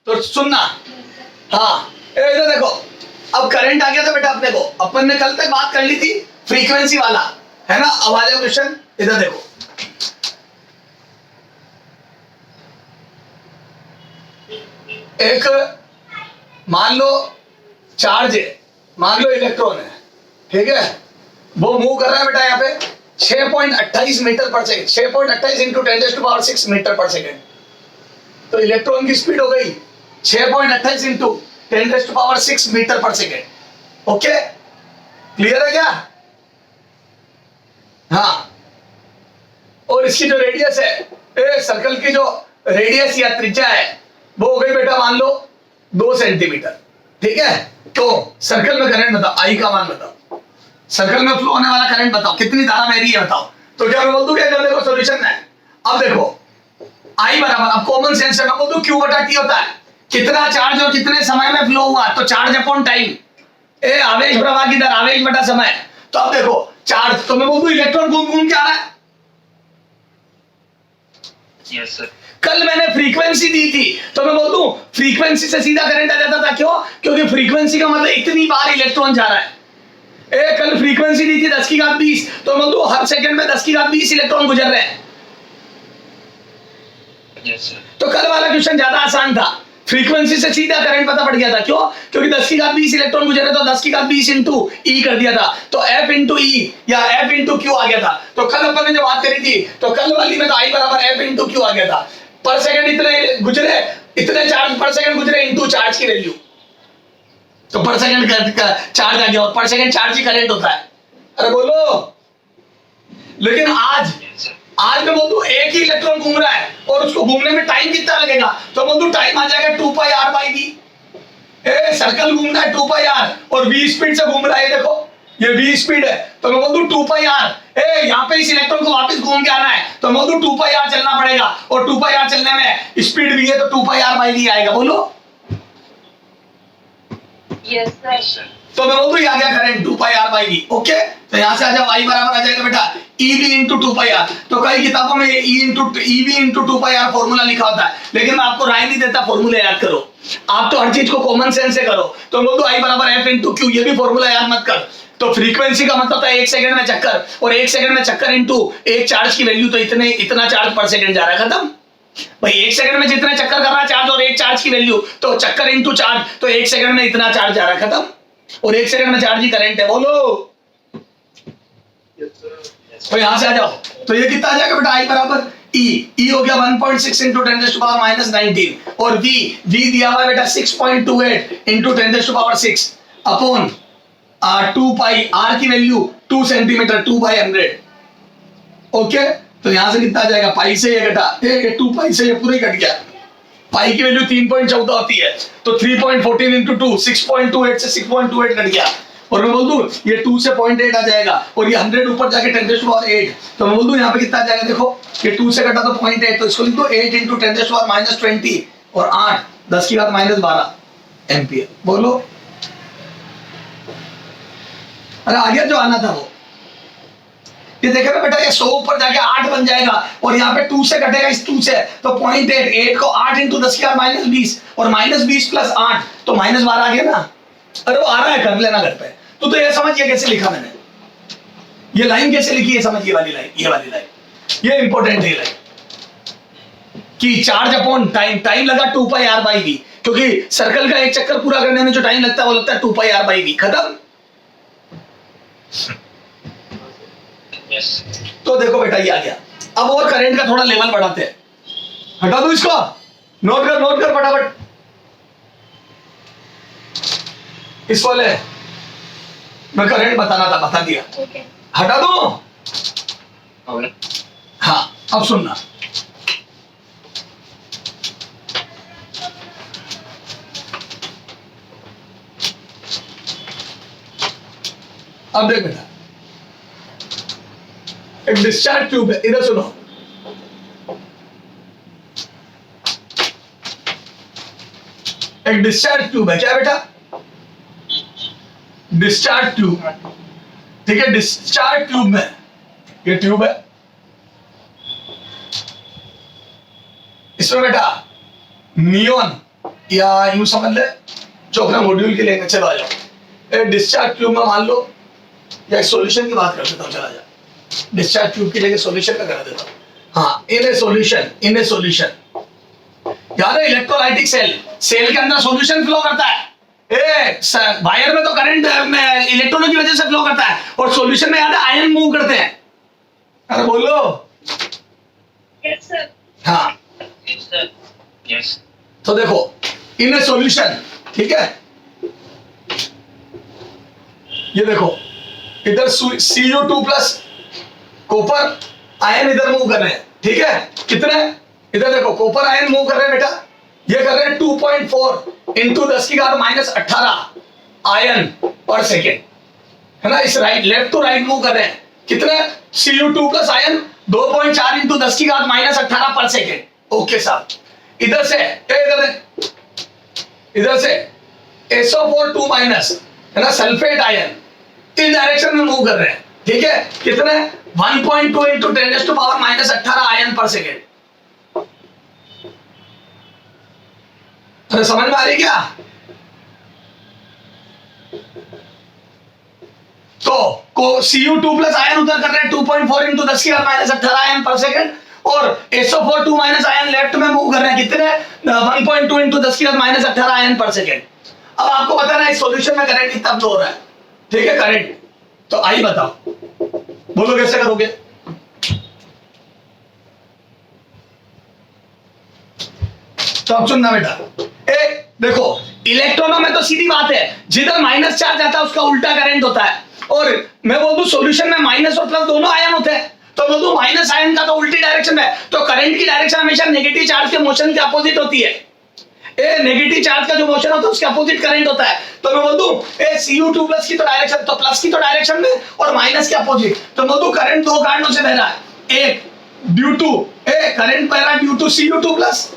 तो सुनना। हाँ इधर देखो, अब करंट आ गया था बेटा अपने को, अपन ने कल तक बात कर ली थी फ्रीक्वेंसी वाला, है ना। अब आ जाओ क्वेश्चन, इधर देखो। एक मान लो चार्ज है, मान लो इलेक्ट्रॉन है, ठीक है, वो मूव कर रहा है बेटा यहाँ पे 6.28 मीटर पर सेकंड, 6.28 इंटू 10⁻6 मीटर पर सेकंड। तो इलेक्ट्रॉन की स्पीड हो गई 6.28 इंटू 10⁻6 मीटर पर सेकेंड। ओके, क्लियर है क्या? हाँ, और इसकी जो रेडियस है, सर्कल की जो रेडियस या त्रिज्या है वो हो गई बेटा मान लो 2 सेंटीमीटर, ठीक है। तो सर्कल में करंट बताओ, आई का मान बताओ, सर्कल में फ्लो होने वाला करंट बताओ, कितनी धारा बह रही है बताओ। तो क्या मैं बोल दूं, क्या कर देखो सॉल्यूशन है। अब देखो आई बराबर, अब कॉमन सेंस से मैं बोल दूं क्यू बटा टी होता है, कितना चार्ज और कितने समय में फ्लो हुआ, तो चार्ज अपॉन टाइम, आवेश प्रवाह की दर, आवेश बटा समय। तो अब देखो चार्ज, तो मैं बोल दूं इलेक्ट्रॉन घूम घूम के आ रहा है। Yes sir. कल मैंने फ्रीक्वेंसी दी थी, तो मैं बोल दूं फ्रीक्वेंसी से सीधा करंट आ जाता था। क्यों? क्योंकि फ्रीक्वेंसी का मतलब इतनी बार इलेक्ट्रॉन जा रहा है। कल फ्रीक्वेंसी दी थी 10⁻20, तो मैं बोल दूं हर सेकंड में 10⁻20 इलेक्ट्रॉन गुजर रहे हैं। Yes sir. तो कल वाला क्वेश्चन ज्यादा आसान था, फ्रीक्वेंसी से सीधा करंट पता पड़ गया था। क्यों? क्योंकि 10⁻20 इलेक्ट्रॉन गुजर रहे, तो 10⁻20 इंटू ई कर दिया था, तो एफ इंटू ई या एफ इंटू क्यू आ गया था। तो कल अपन ने जो बात करी थी, तो कल वाली में तो आई बराबर एफ इंटू क्यू आ गया था। पर सेकंड इतने गुजरे, इतने चार्ज पर सेकंड गुजरे इंटू चार्ज की वैल्यू, तो पर सेकंड का चार्ज आ गया, और पर सेकंड चार्ज ही करंट होता है। अरे बोलो। लेकिन आज मैं बोल दूं एक ही इलेक्ट्रॉन घूम रहा है और उसको घूमने में टाइम कितना लगेगा, तो बोल दूं टाइम आ जाएगा 2πr/v। सर्कल घूमना है 2πr और v स्पीड से घूम रहा है, देखो ये v स्पीड है, तो मैं बोल दूं 2πr। यहाँ पे इस इलेक्ट्रॉन को वापस घूम के आना है, तो मैं बोल दूं 2πr चलना पड़ेगा, और 2πr चलने में स्पीड v है, तो 2πr/v आएगा। बोलो यस सर। तो मैं बोल दूं आ गया करंट 2πr/v। ओके, तो यहां से आ जाओ, i बराबर आ जाएगा बेटा ev इंटू 2πr। तो कई किताबों में ev इंटू 2πr फॉर्मूला लिखा होता है, लेकिन मैं आपको राय नहीं देता फॉर्मूला याद करो, आप तो हर चीज को कॉमन सेंस से करो। तो बोल दो i बराबर f इंटू क्यू, ये भी फॉर्मूला याद मत कर। तो फ्रीक्वेंसी का मतलब होता है 1 सेकंड में चक्कर, और 1 सेकंड में चक्कर इंटू एक चार्ज की वैल्यू, तो इतना चार्ज पर सेकंड जा रहा है, खत्म भाई। 1 सेकंड में जितने चक्कर कर रहा है चार्ज, और एक चार्ज की वैल्यू, तो चक्कर इंटू चार्ज, तो 1 सेकंड में इतना चार्ज जा रहा है, खत्म। और 1 सेकंड में चार्ज ही करंट है। बोलो तो यहां से आ जाओ, तो ये कितना आ जाएगा बेटा आई बराबर ई हो गया 1.6 इंटू 10⁻−19, और v दिया हुआ है बेटा 6.28 इंटू 10⁻6 अपॉन 2π, r की वैल्यू 2 सेंटीमीटर, 2/100। ओके, तो यहां से कितना आ जाएगा, पाई से ये बेटा, ये 2π से ये पूरा ही कट गया, पाई की वैल्यू 3.14 होती है, तो 3.14 इंटू 2 6.28 से 6.28 कट गया, और मैं बोल दूं ये 2 से 0.8 आ जाएगा, और ये 100 ऊपर जाके 10⁻8, तो मैं बोल दूं यहाँ पे कितना आ जाएगा, देखो ये 2 से कटा तो 0.8, तो इसको लिख दो 8 इंटू 10⁻−20 और 8 10⁻12 एम्पियर। बोलो, अरे आ गया जो आना था वो। ये देखे ना बेटा, ये 100 ऊपर जाके 8 बन जाएगा, और यहाँ पे 2 से कटेगा इस 2 से, तो 0.8, 8 को 8 इंटू 10⁻−20 और -20 प्लस 8 तो -12 आ गया ना। अरे वो आ रहा है, कर लेना घर पे। तो ये समझिए कैसे लिखा मैंने, ये लाइन कैसे लिखी है, समझिए वाली लाइन, ये वाली लाइन, ये इंपॉर्टेंट है लाइन कि चार्ज अपॉन टाइम, टाइम लगा 2πr/v, क्योंकि सर्कल का एक चक्कर पूरा करने में जो टाइम लगता है वो लगता है 2πr/v, खत्म। यस। तो देखो बेटा ये आ गया। अब और करंट का थोड़ा लेवल बढ़ाते हैं, हटा दो इसको, नोट कर फटाफट, इसको ले, मैं करंट बताना था, बता दिया। ओके। हटा दो। ओके। हाँ, अब सुनना, अब देख बेटा, एक डिस्चार्ज ट्यूब है, इधर सुनो, एक डिस्चार्ज ट्यूब है, क्या बेटा, डिस्चार्ज ट्यूब, ठीक है। डिस्चार्ज ट्यूब में ये ट्यूब है, इसमें बेटा नियॉन या यूं समझ ले जो अपना मॉड्यूल के लिए चलो आ जाओ। डिस्चार्ज ट्यूब में मान लो या सॉल्यूशन की बात कर देता हूँ, चला जा डिस्चार्ज ट्यूब की जगह सॉल्यूशन का करा देता हूँ। हाँ, इन ए सॉल्यूशन याद है इलेक्ट्रोलाइटिक सेल के अंदर सॉल्यूशन फ्लो करता है। वायर में तो करंट में इलेक्ट्रॉनों की वजह से फ्लो करता है, और सॉल्यूशन में याद है आयन मूव करते हैं। अरे बोलो। Yes, sir. हाँ, Yes, sir. Yes. तो देखो इन ए सॉल्यूशन, ठीक है, ये देखो इधर Cu2 प्लस कॉपर आयन इधर मूव कर रहे हैं, ठीक है। कितने? इधर देखो कॉपर आयन मूव कर रहे हैं बेटा, ये कर रहे हैं 2.4 इंटू 10⁻18 आयन पर सेकेंड, है ना। इस right left to right move कर रहे हैं। कितने? Cu2 प्लस आयन 2.4 इंटू 10⁻18 पर सेकेंड। ओके साहब, इधर से इधर से SO4 2- है ना, सल्फेट आयन इस डायरेक्शन में मूव कर रहे हैं, ठीक है। कितने? 1.2 इंटू 10⁻18 आयन पर सेकेंड। अरे समझ में आ रही क्या? तो Cu2 प्लस आयन उधर कर रहे हैं 2.4 इंटू 10⁻18 आयन पर सेकेंड, और SO4 2- आयन लेफ्ट में मूव कर रहे हैं। कितने? 1.2 इंटू 10⁻18 आयन पर सेकेंड। अब आपको बताना है इस सॉल्यूशन में करंट कितना फ्लो हो रहा है, ठीक है, करंट। तो आई बताओ, बोलो कैसे करोगे? तो अब सुनना बेटा, देखो इलेक्ट्रॉनों में तो सीधी बात है, जिधर माइनस चार्ज आता है उसका उल्टा करंट होता है, और मैं बोल दूं सॉल्यूशन में माइनस और प्लस दोनों आयन होते हैं, तो बोल दूं माइनस आयन का तो उल्टी डायरेक्शन है, तो करंट की डायरेक्शन हमेशा नेगेटिव चार्ज के मोशन के अपोजिट होती है। नेगेटिव चार्ज का जो मोशन होता है उसके अपोजिट करंट होता है। तो मैं बोल दूं Cu2 प्लस की तो डायरेक्शन, तो प्लस की तो डायरेक्शन में और माइनस के अपोजिट, तो बोल दूं करंट दो कारणों से बह रहा है। एक ड्यू टू करंट बह रहा है ड्यू टू Cu2 प्लस,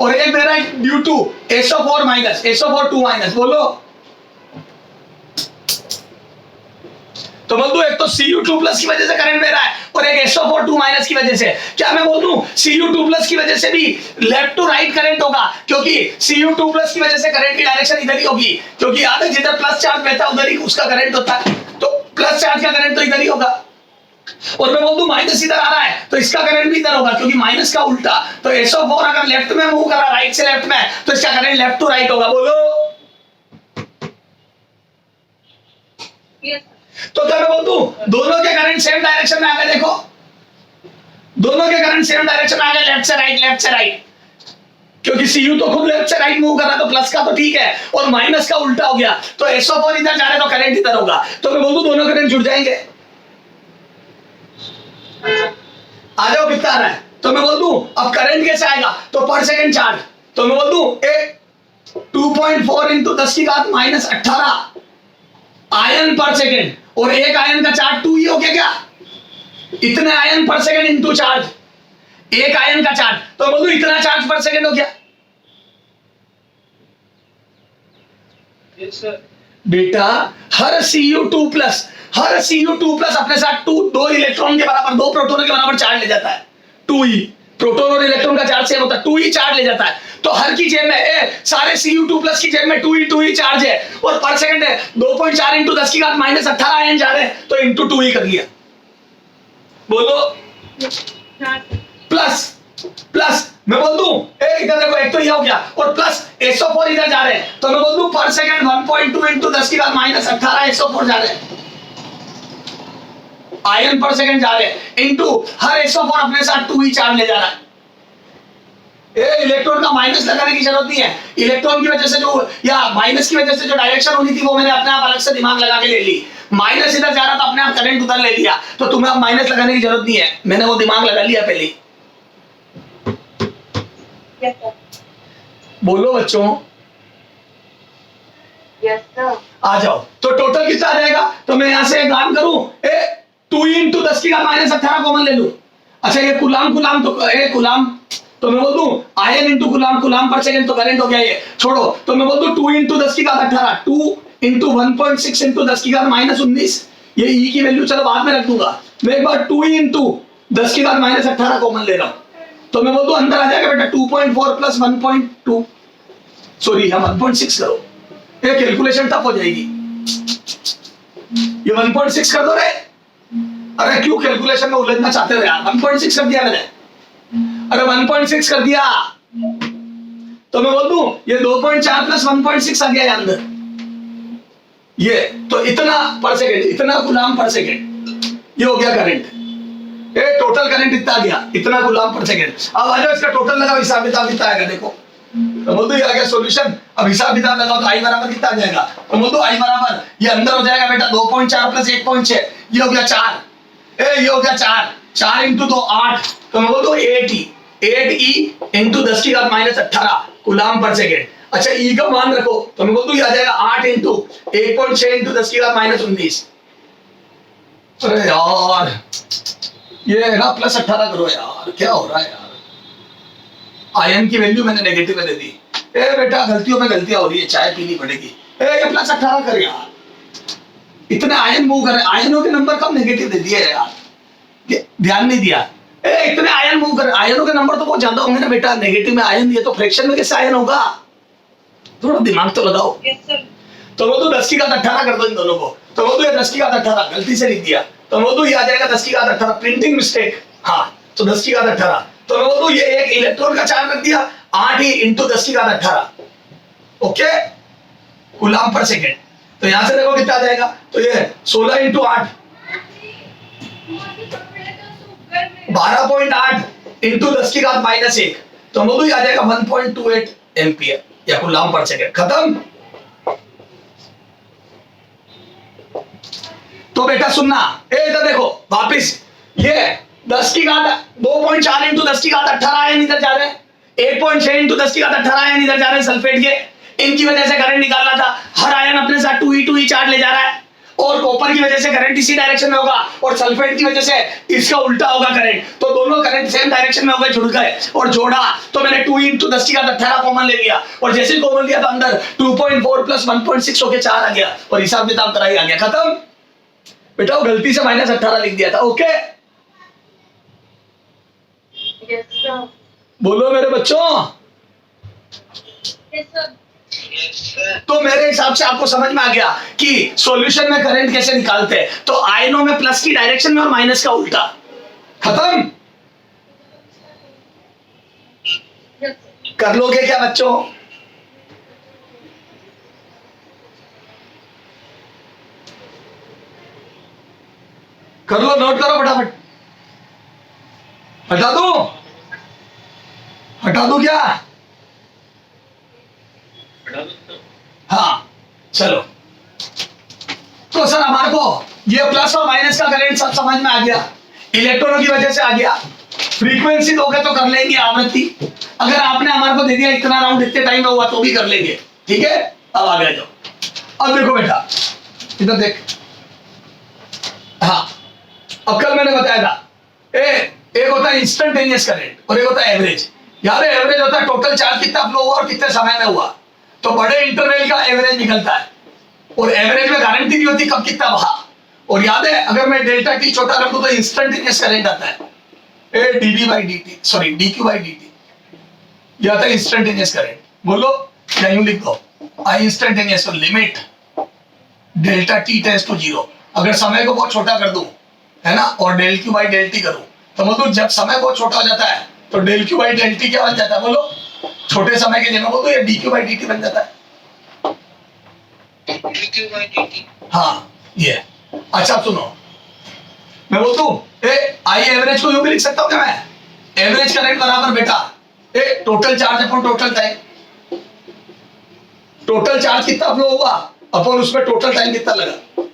और एक बह रहा है ड्यू टू SO4 2-। बोलो। तो बोल दूं एक तो Cu2 प्लस की वजह से करंट बह रहा है, और एक SO4 2- की वजह से। क्या मैं बोल दूं Cu2 प्लस की वजह से भी लेफ्ट टू राइट करंट होगा, क्योंकि Cu2 प्लस की वजह से करंट की डायरेक्शन इधर ही होगी, क्योंकि याद है जिधर प्लस चार्ज बहता है उधर ही उसका करंट होता है, तो प्लस चार्ज का करंट तो इधर ही होगा। और मैं बोल दूं माइनस इधर आ रहा है तो इसका करंट भी इधर होगा, क्योंकि माइनस का उल्टा, तो SO4 अगर लेफ्ट में मूव कर रहा है राइट से लेफ्ट में, तो इसका करंट लेफ्ट टू राइट होगा। बोलो। Yes. तो क्या मैं बोल दूं दोनों के करंट सेम डायरेक्शन में आ गए। देखो दोनों के करंट सेम डायरेक्शन में आ गए, लेफ्ट से राइट, क्योंकि Cu तो खुद लेफ्ट से राइट मूव कर रहा है, तो प्लस का तो ठीक है, और माइनस का उल्टा हो गया, तो SO4 इधर जा रहा है तो करंट इधर होगा। तो मैं बोल दूं दोनों करंट जुड़ जाएंगे। आ जाओ कितना आ रहा है? तो मैं बोल दूं अब करंट कैसे आएगा, तो पर सेकंड चार्ज, तो मैं बोल दूं 2.4 इंटू 10⁻18 आयन पर सेकेंड, और एक आयन का चार्ज 2 ही हो गया क्या? इतने आयन पर सेकेंड इंटू चार्ज, एक आयन का चार्ज, तो बोल दूं इतना चार्ज पर सेकेंड हो गया। Yes, sir. बेटा हर Cu2 प्लस अपने साथ दो इलेक्ट्रॉन के बराबर, दो प्रोटॉन के बराबर चार्ज ले जाता है। 2 ही प्रोटॉन और इलेक्ट्रॉन का चार्ज सेम होता है, 2 ही चार्ज ले जाता है। तो हर की जेब में सारे Cu2 प्लस की जेब में 2 ही चार्ज है, और पर सेकंड है 2.4 इंटू 10⁻18 आयन जा रहे हैं, तो इंटू 2 ही कर लिया। बोलो। प्लस मैं बोल दूं इधर देखो एक तो ये हो गया, और प्लस SO4 इधर जा रहे हैं, तो मैं बोल दूं पर सेकंड 1.2 इंटू 10⁻18 SO4 जा रहे हैं, आयन पर सेकंड जा रहे हैं, इंटू हर SO4 अपने साथ 2 ही चार्ज ले जा रहा है। इलेक्ट्रॉन का माइनस लगाने की जरूरत नहीं है, इलेक्ट्रॉन की वजह से जो, या माइनस की वजह से जो डायरेक्शन होनी थी वो मैंने अपने आप अलग से दिमाग लगा के ले ली। माइनस इधर जा रहा था, अपने आप करंट उधर ले लिया, तो तुम्हें अब माइनस लगाने की जरूरत नहीं है, मैंने वो दिमाग लगा लिया पहले ही। Yes, sir. बोलो बच्चों। Yes, sir. आ जाओ, तो टोटल कितना आ जाएगा? तो मैं यहां से एक काम करूं 2 इंटू 10⁻18 कॉमन ले लूं। अच्छा ये कुलाम तो मैं बोल दूं आयन इंटू कुलाम पर सेकंड, तो करंट हो गया ये, छोड़ो। तो मैं बोल दूं 2 इंटू 10⁻18, 2 इंटू 1.6 इंटू 10⁻19, ये ई की वैल्यू चलो बाद में रख दूंगा। मैं एक बार 2 इंटू 10⁻18 कॉमन ले रहा हूं, तो मैं बोल दूं अंदर आ जाएगा बेटा 2.4 प्लस 1.2, सॉरी हम 1.6 करो, ये कैलकुलेशन टफ हो जाएगी। ये 1.6 कर दो रे। अरे क्यों कैलकुलेशन में उलझना चाहते हो यार? 1.6 कर दिया मैंने। अरे 1.6 कर दिया तो मैं बोल दूं ये 2.4 प्लस 1.6 आ गया है अंदर। ये तो इतना पर सेकेंड, इतना गुलाम पर सेकेंड, ये हो गया करंट। ये टोटल करंट इतना आ गया, इतना गुलाम पर सेकेंड। अब आ जाओ इसका टोटल लगाओ, हिसाब किताब कितना आएगा देखो। तो बोल दो ये आ गया सॉल्यूशन। अब हिसाब किताब लगाओ तो आई बराबर कितना आ जाएगा? तो बोल दो आई बराबर ये अंदर हो जाएगा बेटा 2.4 प्लस 1.6, ये हो गया 4। ये हो गया 4 इंटू 2 8। तो मैं बोल दो 8E इंटू 10 की घात माइनस 18 गुलाम पर सेकेंड। अच्छा ई का मान रखो तो मैं बोल दूं ये आ जाएगा 8 इंटू 1.6 इंटू 10 की घात माइनस 19। अरे यार ये ना प्लस 18 करो यार, क्या हो रहा है यार? आयन की वैल्यू मैंने नेगेटिव में दे दी। ए बेटा गलतियों में गलतियां हो रही है, चाय पीनी पड़ेगी। ए ये प्लस 18 कर यार, इतने आयन मूव कर रहे, आयनों के नंबर कब नेगेटिव दे दिए यार? ध्यान नहीं दिया। ए इतने आयन मूव कर रहे, आयनों के नंबर तो बहुत ज्यादा होंगे ना बेटा, नेगेटिव में आयन दिए तो फ्रैक्शन में कैसे आयन होगा? थोड़ा दिमाग तो लगाओ। Yes, sir. तो वो तो 10 की घात 18 कर दो इन दोनों को। तो वो तो ये 10 की घात 18 गलती से लिख दिया, तो वो तो ये आ जाएगा 10 की घात 18, प्रिंटिंग मिस्टेक। हाँ तो 10 की घात 18, तो वो तो ये एक इलेक्ट्रॉन का चार्ज रख दिया 8 ही इंटू 10 की घात 18 ओके कूलम पर सेकेंड। तो यहां से देखो कितना आ जाएगा, तो ये 16 इंटू 8 12.8 इंटू 10 की घात माइनस 1, तो वो तो आ जाएगा 1.28 एम्पियर या कूलम पर सेकेंड। खत्म। तो बेटा सुनना, इधर देखो वापिस, ये 10 की घात 2.4 इंटू 10 की घात 18 आयन इधर जा रहे हैं, 1.6 इंटू 10 की घात 18 आयन इधर जा रहे हैं सल्फेट के। इनकी वजह से करंट निकालना था, हर आयन अपने साथ 2e चार्ज ले जा रहा है, और कॉपर की वजह से करंट इसी डायरेक्शन में होगा, और सल्फेट की वजह से इसका उल्टा होगा करंट। तो दोनों करंट सेम डायरेक्शन में हो गए, जुड़ गए और जोड़ा, तो मैंने 2 इंटू 10 की घात 18 कॉमन ले लिया, और जैसे ही कॉमन लिया तो अंदर 2.4 प्लस 1.6 होके 4 आ गया, और हिसाब किताब कराई आ गया। खत्म बेटा, वो गलती से माइनस 18 लिख दिया था। Okay Yes, sir. बोलो मेरे बच्चों। Yes, sir. Yes, sir. तो मेरे हिसाब से आपको समझ में आ गया कि सॉल्यूशन में करंट कैसे निकालते हैं। तो आयनों में प्लस की डायरेक्शन में और माइनस का उल्टा। खत्म। Yes, sir. कर लोगे क्या बच्चों? कर लो, नोट करो फटाफट। हटा दो, हटा दो क्या? हाँ चलो। तो सर हमारे को ये प्लस और माइनस का करंट सब समझ में आ गया, इलेक्ट्रॉनों की वजह से आ गया। फ्रीक्वेंसी दोगे तो कर लेंगे, आवृत्ति अगर आपने हमारे को दे दिया इतना राउंड इतने टाइम में हुआ तो भी कर लेंगे, ठीक है। अब आगे जाओ। अब देखो बेटा इधर देख, हाँ अब कल मैंने बताया था एक होता है इंस्टेंटेनियस करंट और एक होता है एवरेज। यार एवरेज होता है टोटल चार्ज कितना फ्लो हुआ और कितने समय में हुआ, तो बड़े इंटरवल का एवरेज निकलता है, और एवरेज में गारंटी नहीं होती कब कितना बहा। और याद है अगर मैं डेल्टा टी छोटा कर दूं तो इंस्टेंटेनियस करंट आता है, a dv by d sorry dq by d ये आता है इंस्टेंटेनियस करंट। बोलो या यूं लिख दो, I instantaneous limit delta t tends to 0। अगर समय को बहुत छोटा कर दूं है ना, और del q by del t करूं, तो मतलब जब समय बहुत छोटा हो जाता है तो del q by del t क्या बन जाता है? बोलो छोटे समय के लिए मैं बोलूं ये D q by d T बन जाता है। DQ by DT. हाँ ये। अच्छा सुनो, मैं बोलता हूं आई एवरेज को यूं भी लिख सकता हूं क्या मैं? एवरेज करंट बराबर बेटा total charge upon total time. Total charge कितना फ्लो हुआ अपॉन उसमें टोटल टाइम कितना लगा।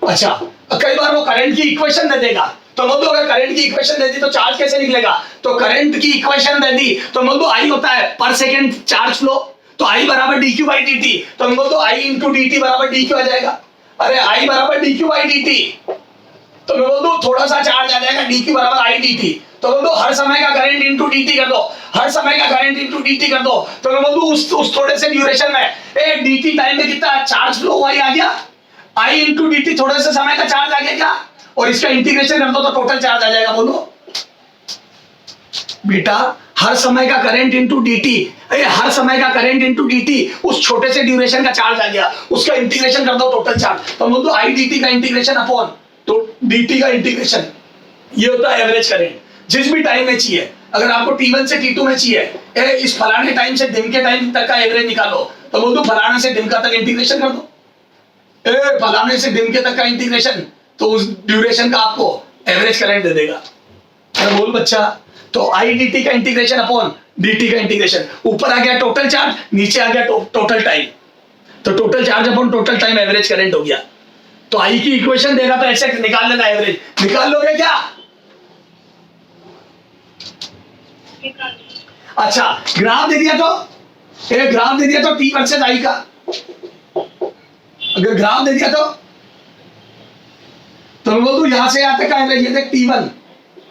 अच्छा कई बार वो करंट की इक्वेशन दे देगा, तो मतलब अगर करंट की इक्वेशन दे दी तो चार्ज कैसे निकलेगा? तो करंट की इक्वेशन दे दी तो मतलब आई होता है पर सेकंड चार्ज फ्लो, तो आई बराबर dq बाई dt, तो मतलब तो आई इंटू dt बराबर dq आ जाएगा। अरे आई बराबर dq बाई dt, तो मैं बोल दूं थोड़ा सा चार्ज आ जाएगा dq बराबर आई dt, तो बोल दो हर समय का करंट इंटू dt कर दो, हर समय का करंट इंटू dt कर दो, तो मैं बोल दूं उस थोड़े से ड्यूरेशन में dt टाइम में कितना चार्ज फ्लो हुआ आ गया, आई इंटू dt थोड़े से समय का चार्ज आ गया क्या, और इसका इंटीग्रेशन कर दो तो टोटल चार्ज आ जाएगा। बोलो बेटा हर समय का करंट इंटू dt, हर समय का करंट इंटू dt, उस छोटे से ड्यूरेशन का चार्ज आ गया, उसका इंटीग्रेशन कर दो टोटल चार्ज, तो बोल दो आई dt का इंटीग्रेशन अपॉन तो dt का इंटीग्रेशन, ये होता है एवरेज करंट जिस भी टाइम में चाहिए। अगर आपको t1 से t2 में चाहिए इस फलाने टाइम से दिन के टाइम तक का एवरेज निकालो, तो बोल दो फलाने से दिन का तक इंटीग्रेशन कर दो, फलाने से दिन के तक का इंटीग्रेशन, तो उस ड्यूरेशन का आपको एवरेज करंट दे देगा। अरे बोल बच्चा, तो आई डी टी का इंटीग्रेशन अपॉन डी टी का इंटीग्रेशन, ऊपर आ गया टोटल चार्ज, नीचे आ गया टोटल टाइम, तो total charge upon total time average current हो गया। तो आई की इक्वेशन देगा तो ऐसे निकाल लेना, एवरेज निकाल लोगे क्या? अच्छा ग्राफ दे दिया तो ग्राफ दे दिया तो टी वर्सेस आई का, अगर ग्राफ दे दिया तो मैं बोल दूं यहां से यहां तक का एवरेज, ये देख T1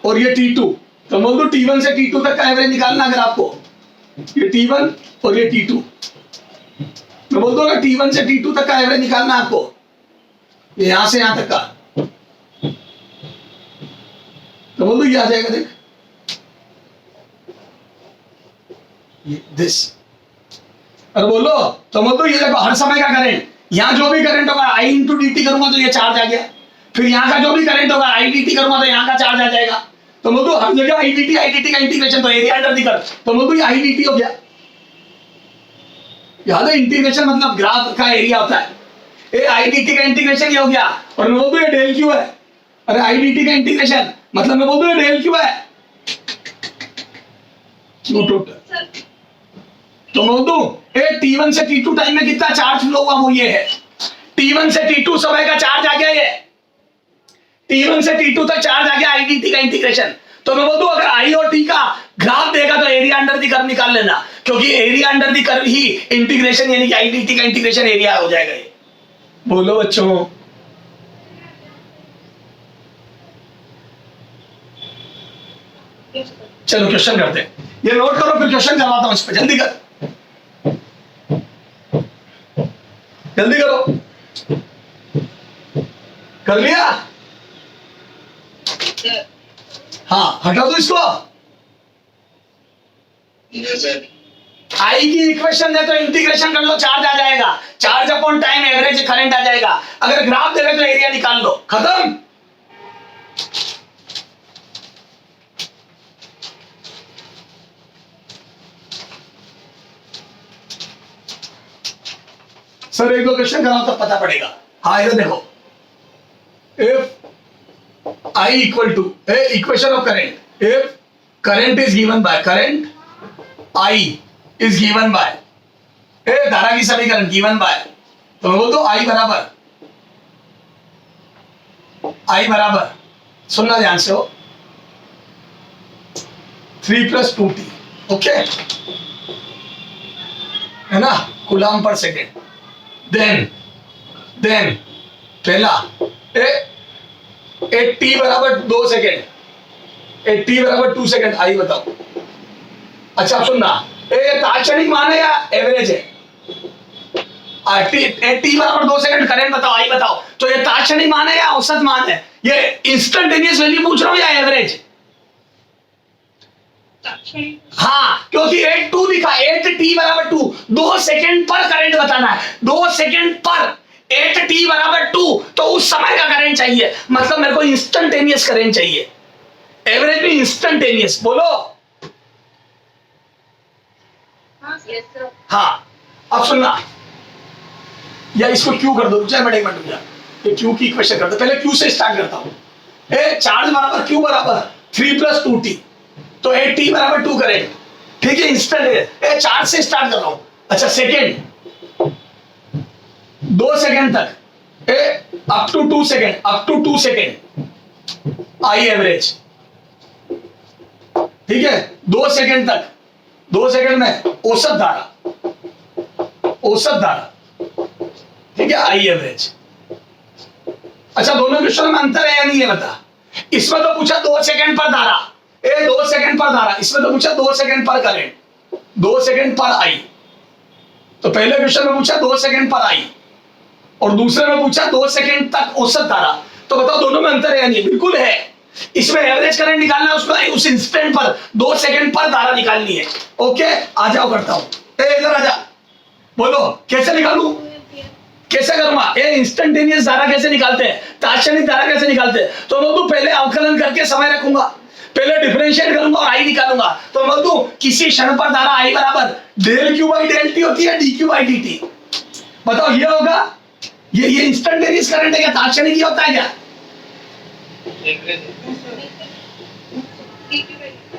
और ये T2, तो बोल दूं T1 से T2 तक का एवरेज निकालना अगर आपको, ये T1 और ये T2, मैं बोल दूं अगर T1 से T2 तक का एवरेज निकालना आपको, यहां से यहां तक का, तो बोल दूं ये आ जाएगा, देख दिस, अरे बोलो, तो बोल दो ये देखो हर समय का करंट, यहां जो भी करंट होगा आई इंटू डी टी करूंगा तो ये चार्ज आ गया, फिर यहां का जो भी करंट होगा आई डी टी करूंगा तो यहां का चार्ज आ जाएगा, तो बोल दो हर जगह आई डी टी का इंटीग्रेशन, तो एरिया अंडर दी कर, तो बोल दो ये आई डी टी हो गया। याद है इंटीग्रेशन मतलब ग्राफ का एरिया होता है, ये आई डी टी का इंटीग्रेशन ये हो गया, और मैं बोल दो ये डेल क्यू है, अरे आई डी टी का इंटीग्रेशन मतलब मैं बोल दो ये डेल क्यू है, टोटल, तो मैं बोल दूं T1 से T2 टाइम में कितना चार्ज फ्लो हुआ वो ये है, T1 से T2 समय का चार्ज आ गया, ये T1 से T2 तक चार्ज आ गया आई डी टी का इंटीग्रेशन, तो मैं बोल दूं अगर आई और टी का ग्राफ देगा तो एरिया अंडर दी कर्व निकाल लेना, क्योंकि area under the curve he integration यानी कि आई डी टी का इंटीग्रेशन एरिया हो जाएगा ये। बोलो बच्चों, चलो क्वेश्चन करते हैं, ये नोट करो फिर क्वेश्चन करवाता हूं इस पे, जल्दी कर, जल्दी करो, कर लिया? हाँ हटा दो इसको, आई की इक्वेशन है तो इंटीग्रेशन कर लो, चार्ज आ जाएगा, charge upon time average current आ जाएगा, अगर ग्राफ दे रहे तो एरिया निकाल लो, खत्म। सर एक दो क्वेश्चन कराओ तब पता पड़ेगा। हाँ इधर देखो, if I equal to equation of current, if current is given by, current I is given by, धारा की समीकरण गिवन बाय, तो बोल दो I बराबर, सुनना ध्यान से हो, 3 + 2t, ओके है ना, कूलम पर सेकेंड, देन पहला t बराबर 2 सेकेंड, t बराबर 2 सेकेंड, आई बताओ। अच्छा सुनना, तात्क्षणिक मान है या एवरेज है? t बराबर 2 सेकेंड करंट बताओ, आई बताओ, तो ये तात्क्षणिक मान है या औसत मान है? ये इंस्टेंटेनियस वैल्यू पूछ रहा हूं या एवरेज? हाँ, क्योंकि 8 लिखा, 8t बराबर 2, 2 सेकेंड पर करंट बताना है, 2 सेकेंड पर 8t बराबर 2, तो उस समय का करंट चाहिए, मतलब मेरे को इंस्टेंटेनियस करंट चाहिए, एवरेज में इंस्टेंटेनियस, बोलो। हाँ अब सुनना, या इसको क्यू कर दो, रुक बड़े मिनट, ये क्यू की इक्वेशन कर दो, पहले क्यू से स्टार्ट करता हूं, चार्ज बराबर क्यू बराबर 3 + 2t, तो 8t बराबर 2 करेंट, ठीक है, इंस्टेंट है, चार्ज से स्टार्ट कर रहा हूं। अच्छा सेकेंड, 2 सेकेंड तक, up to 2 second, I average, ठीक है, 2 सेकेंड तक, 2 सेकेंड में औसत धारा, ठीक है, आई एवरेज। अच्छा दोनों क्वेश्चन में अंतर है या नहीं है बता, इसमें तो पूछा 2 सेकेंड पर धारा, 2 सेकेंड पर धारा, इसमें तो पूछा 2 सेकेंड पर करंट, 2 सेकेंड पर आई, तो पहले क्वेश्चन में पूछा 2 सेकेंड पर आई और दूसरे में पूछा 2 सेकेंड तक औसत धारा, तो बताओ दोनों में अंतर है या नहीं? बिल्कुल है, इसमें एवरेज करंट निकालना है, उसमें उस इंस्टेंट पर 2 सेकंड पर धारा निकालनी है। ओके, आ जाओ करता हूं। इधर आ जा, बोलो कैसे निकालूं, कैसे करूंगा? ये इंस्टेंटेनियस धारा कैसे निकालते हैं, तात्क्षणिक धारा कैसे निकालते हैं? तो मैं पहले अवकलन करके समय रखूंगा, पहले डिफरेंशिएट करूंगा और आई निकालूंगा। तो मैं किसी क्षण पर धारा आई बराबर del q by del t होती है, d q by d t. बताओ ये होगा, ये इंस्टेंटेनियस करंट है क्या, तात्क्षणिक ही होता है क्या?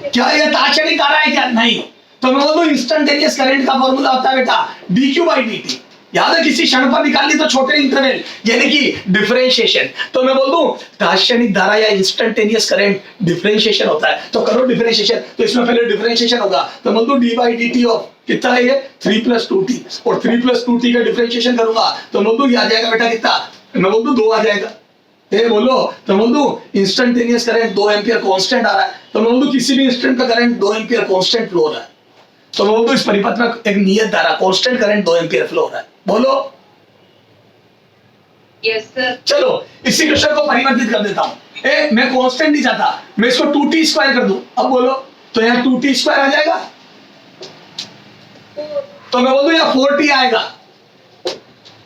क्या ये तात्क्षणिक धारा है क्या? नहीं। तो मैं इंस्टेंटेनियस करंट का फॉर्मूला होता है बेटा D q by d T. याद है, किसी क्षण पर निकालनी तो छोटे इंटरवल यानी कि डिफरेंशिएशन। तो मैं बोल दूं तात्क्षणिक धारा या इंस्टेंटेनियस करंट डिफरेंशिएशन होता है। तो करो डिफरेंशिएशन, तो इसमें पहले डिफरेंशिएशन होगा। तो बोल दूं D by d T of कितना है ये 3 + 2t, और 3 + 2t का डिफरेंशिएशन करूंगा तो बोल दूं ये आ जाएगा बेटा कितना, मैं बोल दूं 2 आ जाएगा। ये बोलो, तो बोल दूं इंस्टेंटेनियस करंट 2 एम्पियर कांस्टेंट आ रहा है। तो मैं बोल दूं किसी भी इंस्टेंट का करंट 2 एम्पियर कांस्टेंट फ्लो हो रहा है। तो मैं बोल दूं इस परिपथ में एक नियत धारा कांस्टेंट करंट 2 एम्पियर फ्लो हो रहा है। बोलो यस सर। चलो इसी क्वेश्चन को परिवर्तित कर देता हूं। मैं कांस्टेंट नहीं चाहता, मैं इसको 2t² कर दूं। अब बोलो, तो यहाँ 2t² आ जाएगा, तो मैं बोल दूं यहाँ 4t आएगा।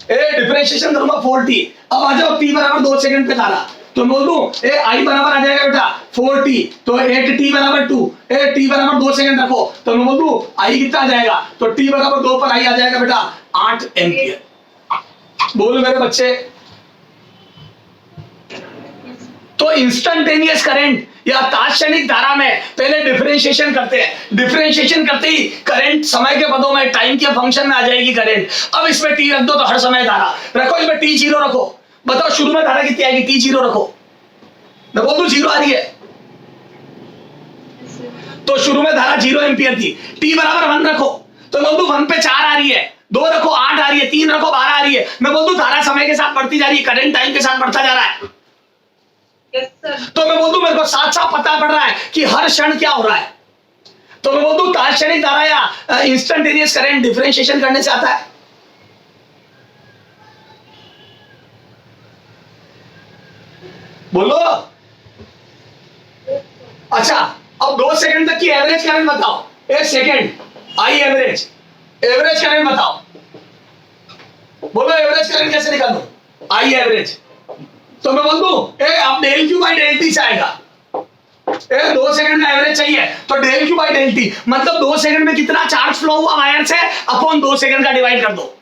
डिफरेंशिएशन करूंगा 4t। अब आ जाओ t बराबर 2 सेकंड पे धारा, तो बोल दूं i बराबर आ जाएगा बेटा 4t, तो 8t बराबर 2, t बराबर 2 सेकंड रखो, तो मैं बोल दूं i कितना आ जाएगा, तो t बराबर 2 पर i आ जाएगा बेटा 8 एम्पियर। बोलो मेरे बच्चे, तो इंस्टेंटेनियस करंट या तात्क्षणिक धारा में पहले डिफरेंशिएशन करते हैं, डिफरेंशिएशन करते ही करंट समय के पदों में टाइम के फंक्शन में आ जाएगी करंट। अब इसमें टी रख दो तो हर समय धारा रखो, इसमें टी 0 रखो। बताओ शुरू में धारा कितनी आएगी, टी 0 रखो, मैं बोल दूं 0 आ रही है, तो शुरू में धारा 0 एम्पियर थी, टी बराबर 1 रखो, तो मैं बोल दूं 1 पे 4 आ रही है, 2 रखो 8 आ रही है, 3 रखो 12 आ रही है। मैं बोल दूं धारा समय के साथ बढ़ती जा रही है, करंट टाइम के साथ बढ़ता जा रहा है। Yes sir. तो मैं बोल दूं मेरे को साथ साथ पता पड़ रहा है कि हर क्षण क्या हो रहा है। तो मैं बोल दूं तात्क्षणिक धारा या इंस्टेंटेनियस करंट डिफरेंशिएशन करने से आता है। बोलो अच्छा, अब 2 सेकंड तक की एवरेज करंट बताओ, 1 second I average, average current बताओ। बोलो एवरेज करंट कैसे निकालूं, आई एवरेज। तो मैं बोल दूं अब del q by del t से आएगा। 2 सेकंड का एवरेज चाहिए, तो del q by del t मतलब 2 सेकंड में कितना चार्ज फ्लो हुआ वायर से अपॉन 2 सेकंड का डिवाइड कर दो,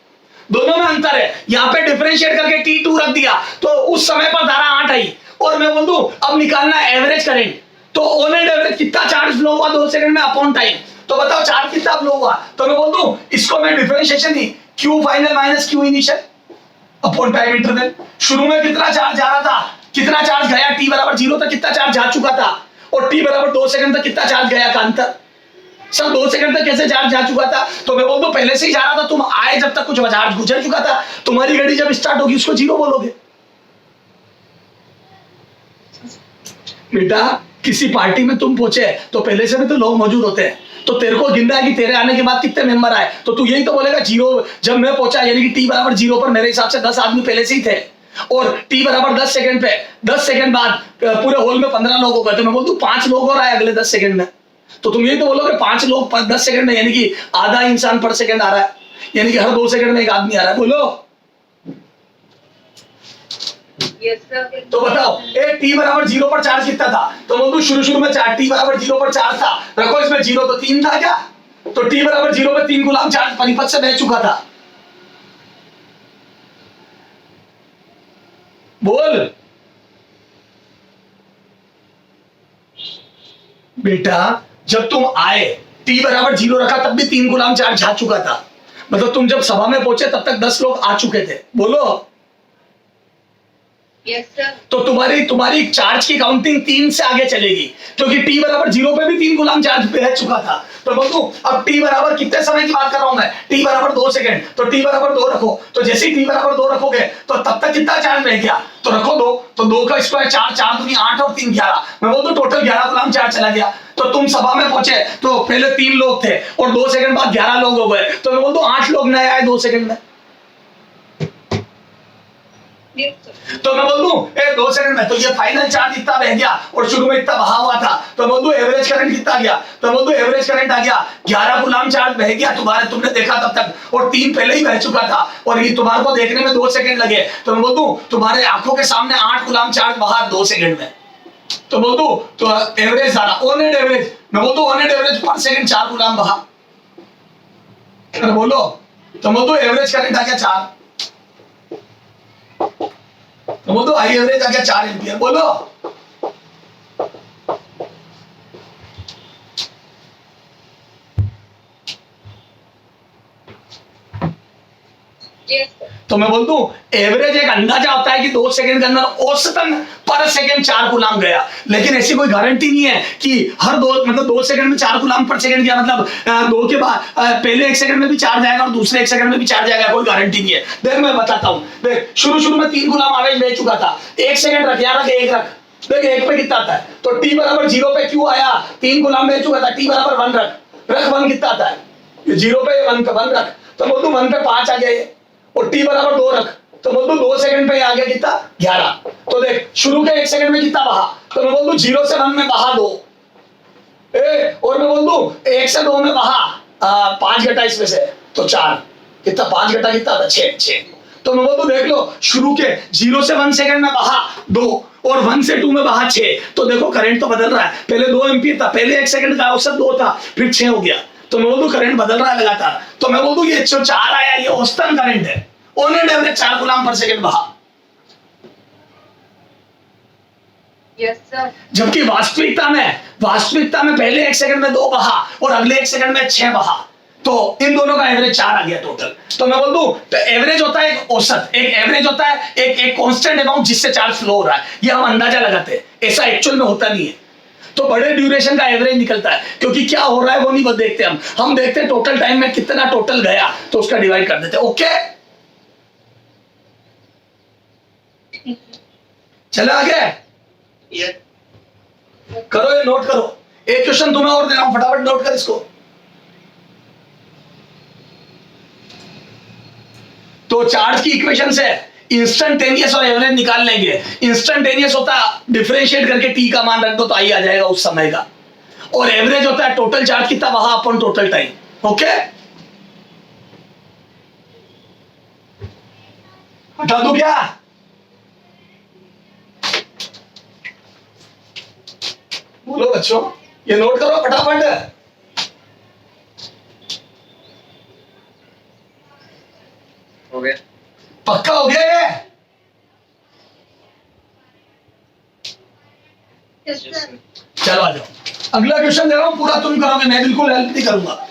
दोनों में अंतर है। यहाँ पे डिफरेंशिएट करके T2 रख दिया तो उस समय पर धारा 8 आई, और मैं बोल दूं अब निकालना है एवरेज करंट, तो ऑन एंड एवरेज कितना चार्ज फ्लो हुआ 2 सेकंड में अपॉन टाइम। तो बताओ चार्ज कितना फ्लो हुआ, तो मैं बोल दूं इसको मैं डिफरेंशिएशन ही Q final minus Q initial upon time interval. शुरू में कितना चार्ज जा रहा था, कितना चार्ज गया, t बराबर 0 तक कितना चार्ज जा चुका था, और t बराबर 2 सेकंड तक कितना चार्ज गया का अंतर। सब 2 सेकंड तक कैसे चार्ज जा चुका था, तो मैं बोल दूं पहले से ही जा रहा था, तुम आए जब तक कुछ चार्ज गुजर चुका था, तुम्हारी गाड़ी जब स्टार्ट होगी उसको 0 बोलोगे। बेटा किसी पार्टी में तुम पहुंचे तो पहले से भी तो लोग मौजूद होते हैं, तो तेरे को गिन रहा है कि तेरे आने के बाद कितने मेंबर आए, तो तू यही तो बोलेगा 0 जब मैं पहुंचा, यानी कि t बराबर 0 पर मेरे हिसाब से 10 आदमी पहले से ही थे, और t बराबर 10 सेकंड पे 10 सेकंड बाद पूरे हॉल में 15 लोग हो गए, तो मैं बोल दूं 5 लोग और आए अगले 10 सेकंड में, तो तुम यही तो बोलोगे 5 लोग 10 सेकंड में, यानी कि आधा इंसान पर सेकंड आ रहा है, यानी कि हर 2 सेकंड में एक आदमी आ रहा है। बोलो यस सर। तो बताओ t बराबर 0 पर चार्ज कितना था, तो बोल दूं शुरू में t बराबर 0 पर चार्ज था, रखो इसमें 0 तो 3 था क्या, तो t बराबर 0 पे 3 गुलाम चार्ज परिपथ से बह चुका था। बोल बेटा जब तुम आए t बराबर 0 रखा तब भी 3 गुलाम चार्ज जा चुका था, मतलब तुम जब सभा में पहुंचे तब तक 10 लोग आ चुके थे। बोलो यस सर। तो तुम्हारी चार्ज की काउंटिंग 3 से आगे चलेगी, क्योंकि t बराबर 0 पे भी 3 गुलाम चार्ज बह चुका था। तो बोलूं अब t बराबर कितने समय की बात कर रहा हूं मैं, t बराबर 2 सेकंड, तो t बराबर 2 रखो, तो जैसे ही t बराबर 2 रखोगे तो तब तक कितना चार्ज बह गया, तो रखो 2, तो 2 का स्क्वायर 4, 4 दूनी 8 और 3 11, मैं बोलूं टोटल 11 गुलाम चार्ज चला गया। तो तुम सभा में पहुंचे तो पहले 3 लोग थे और 2 सेकंड बाद 11 लोग हो गए, तो मैं बोल दूं 8 लोग नए आए 2 सेकंड में। Yes, sir. तो मैं बोल दूं 2 सेकंड में तो ये फाइनल चार्ज इतना बह गया और शुरू में इतना बहा हुआ था, तो बोल दूं एवरेज करंट कितना गया, तो बोल दूं एवरेज करंट आ गया 11 गुलाम चार्ज बह गया तुमने देखा तब तक, और 3 पहले ही बह चुका था और ये तुम्हारे को देखने में 2 सेकंड लगे, तो मैं बोल दूं तुम्हारे आंखों के सामने 8 गुलाम चार्ज बहा 2 सेकंड में, तो बोल दूं तो एवरेज सारा ऑन एंड एवरेज, मैं बोल दूं ऑन एंड एवरेज पर सेकंड 4 गुलाम बहा, बोलो तो बोल दूं एवरेज करंट आ गया 4, तो बोल दो आई एवरेज आ गया 4 एम्पियर, बोलो Yes, sir. तो मैं बोल दूं एवरेज एक अंदाजा होता है कि 2 सेकंड के अंदर औसतन पर सेकंड 4 गुलाम गया, लेकिन ऐसी कोई गारंटी नहीं है कि हर 2 सेकंड में 4 गुलाम पर सेकंड गया, मतलब 2 के बाद पहले 1 सेकंड में भी 4 जाएगा और दूसरे 1 सेकंड में भी 4 जाएगा, कोई गारंटी नहीं है। देख मैं बताता हूं, देख शुरू में 3 गुलाम एवरेज ले चुका था, 1 सेकंड रख, यहाँ रख, 1 रख, देख 1 पे कितना आता है, तो t बराबर 0 पे क्यों आया, 3 गुलाम ले चुका था, t बराबर 1 रख 1 कितना आता है, 0 पे 1 रख, तो बोल दूं 1 पे 5 आ गया ये, और t बराबर 2 रख, तो बोल दो 2 सेकंड पे आ गया कितना 11, तो देख शुरू के 1 सेकंड में कितना बहा, तो मैं बोल दूं 0 से 1 में बहा 2, और मैं बोल दूं 1 से 2 में बहा 5 घटा इसमें से तो 4, कितना 5 घटा कितना था 6, तो मैं बोल दूं देख लो शुरू के 0 से 1 सेकंड में बहा 2 और 1 से 2 में बहा 6, तो देखो करंट तो बदल रहा है, पहले 2 एम्पीयर था, पहले 1 सेकंड का औसत 2 था, फिर 6 हो गया, तो मैं बोल दूं करंट बदल रहा है लगातार, तो मैं बोल दूं ये जो 4 आया ये औसतन करंट है, ऑन एंड एवरेज 4 गुलाम पर सेकंड बहा, Yes, sir. जबकि वास्तविकता में पहले 1 सेकंड में 2 बहा और अगले 1 सेकंड में 6 बहा, तो इन दोनों का एवरेज 4 आ गया टोटल, तो मैं बोल दूं तो एवरेज होता है एक औसत, एक एवरेज होता है एक कांस्टेंट अमाउंट जिससे चार्ज फ्लो हो रहा है, ये हम अंदाजा लगाते हैं, ऐसा एक्चुअल में होता नहीं है, तो बड़े ड्यूरेशन का एवरेज निकलता है, क्योंकि क्या हो रहा है वो नहीं देखते हम देखते हैं टोटल टाइम में कितना टोटल गया, तो उसका डिवाइड कर देते हैं। ओके चलो आगे Yes. करो, ये नोट करो, एक क्वेश्चन तुम्हें और दे रहा हूं, फटाफट नोट कर इसको। तो चार्ज की इक्वेशन से इंस्टेंटेनियस और एवरेज निकाल लेंगे, इंस्टेंटेनियस होता है डिफरेंशिएट करके टी का मान रख दो तो आई आ जाएगा उस समय का, और एवरेज होता है टोटल चार्ज कितना वहां अपन टोटल टाइम। ओके हटा दो क्या, बोलो बच्चों, ये नोट करो फटाफट, हो गया। पक्का हो गया ये? Yes, sir. चलो आ जाओ, अगला क्वेश्चन दे रहा हूं, पूरा तुम करोगे, मैं बिल्कुल हेल्प नहीं करूंगा।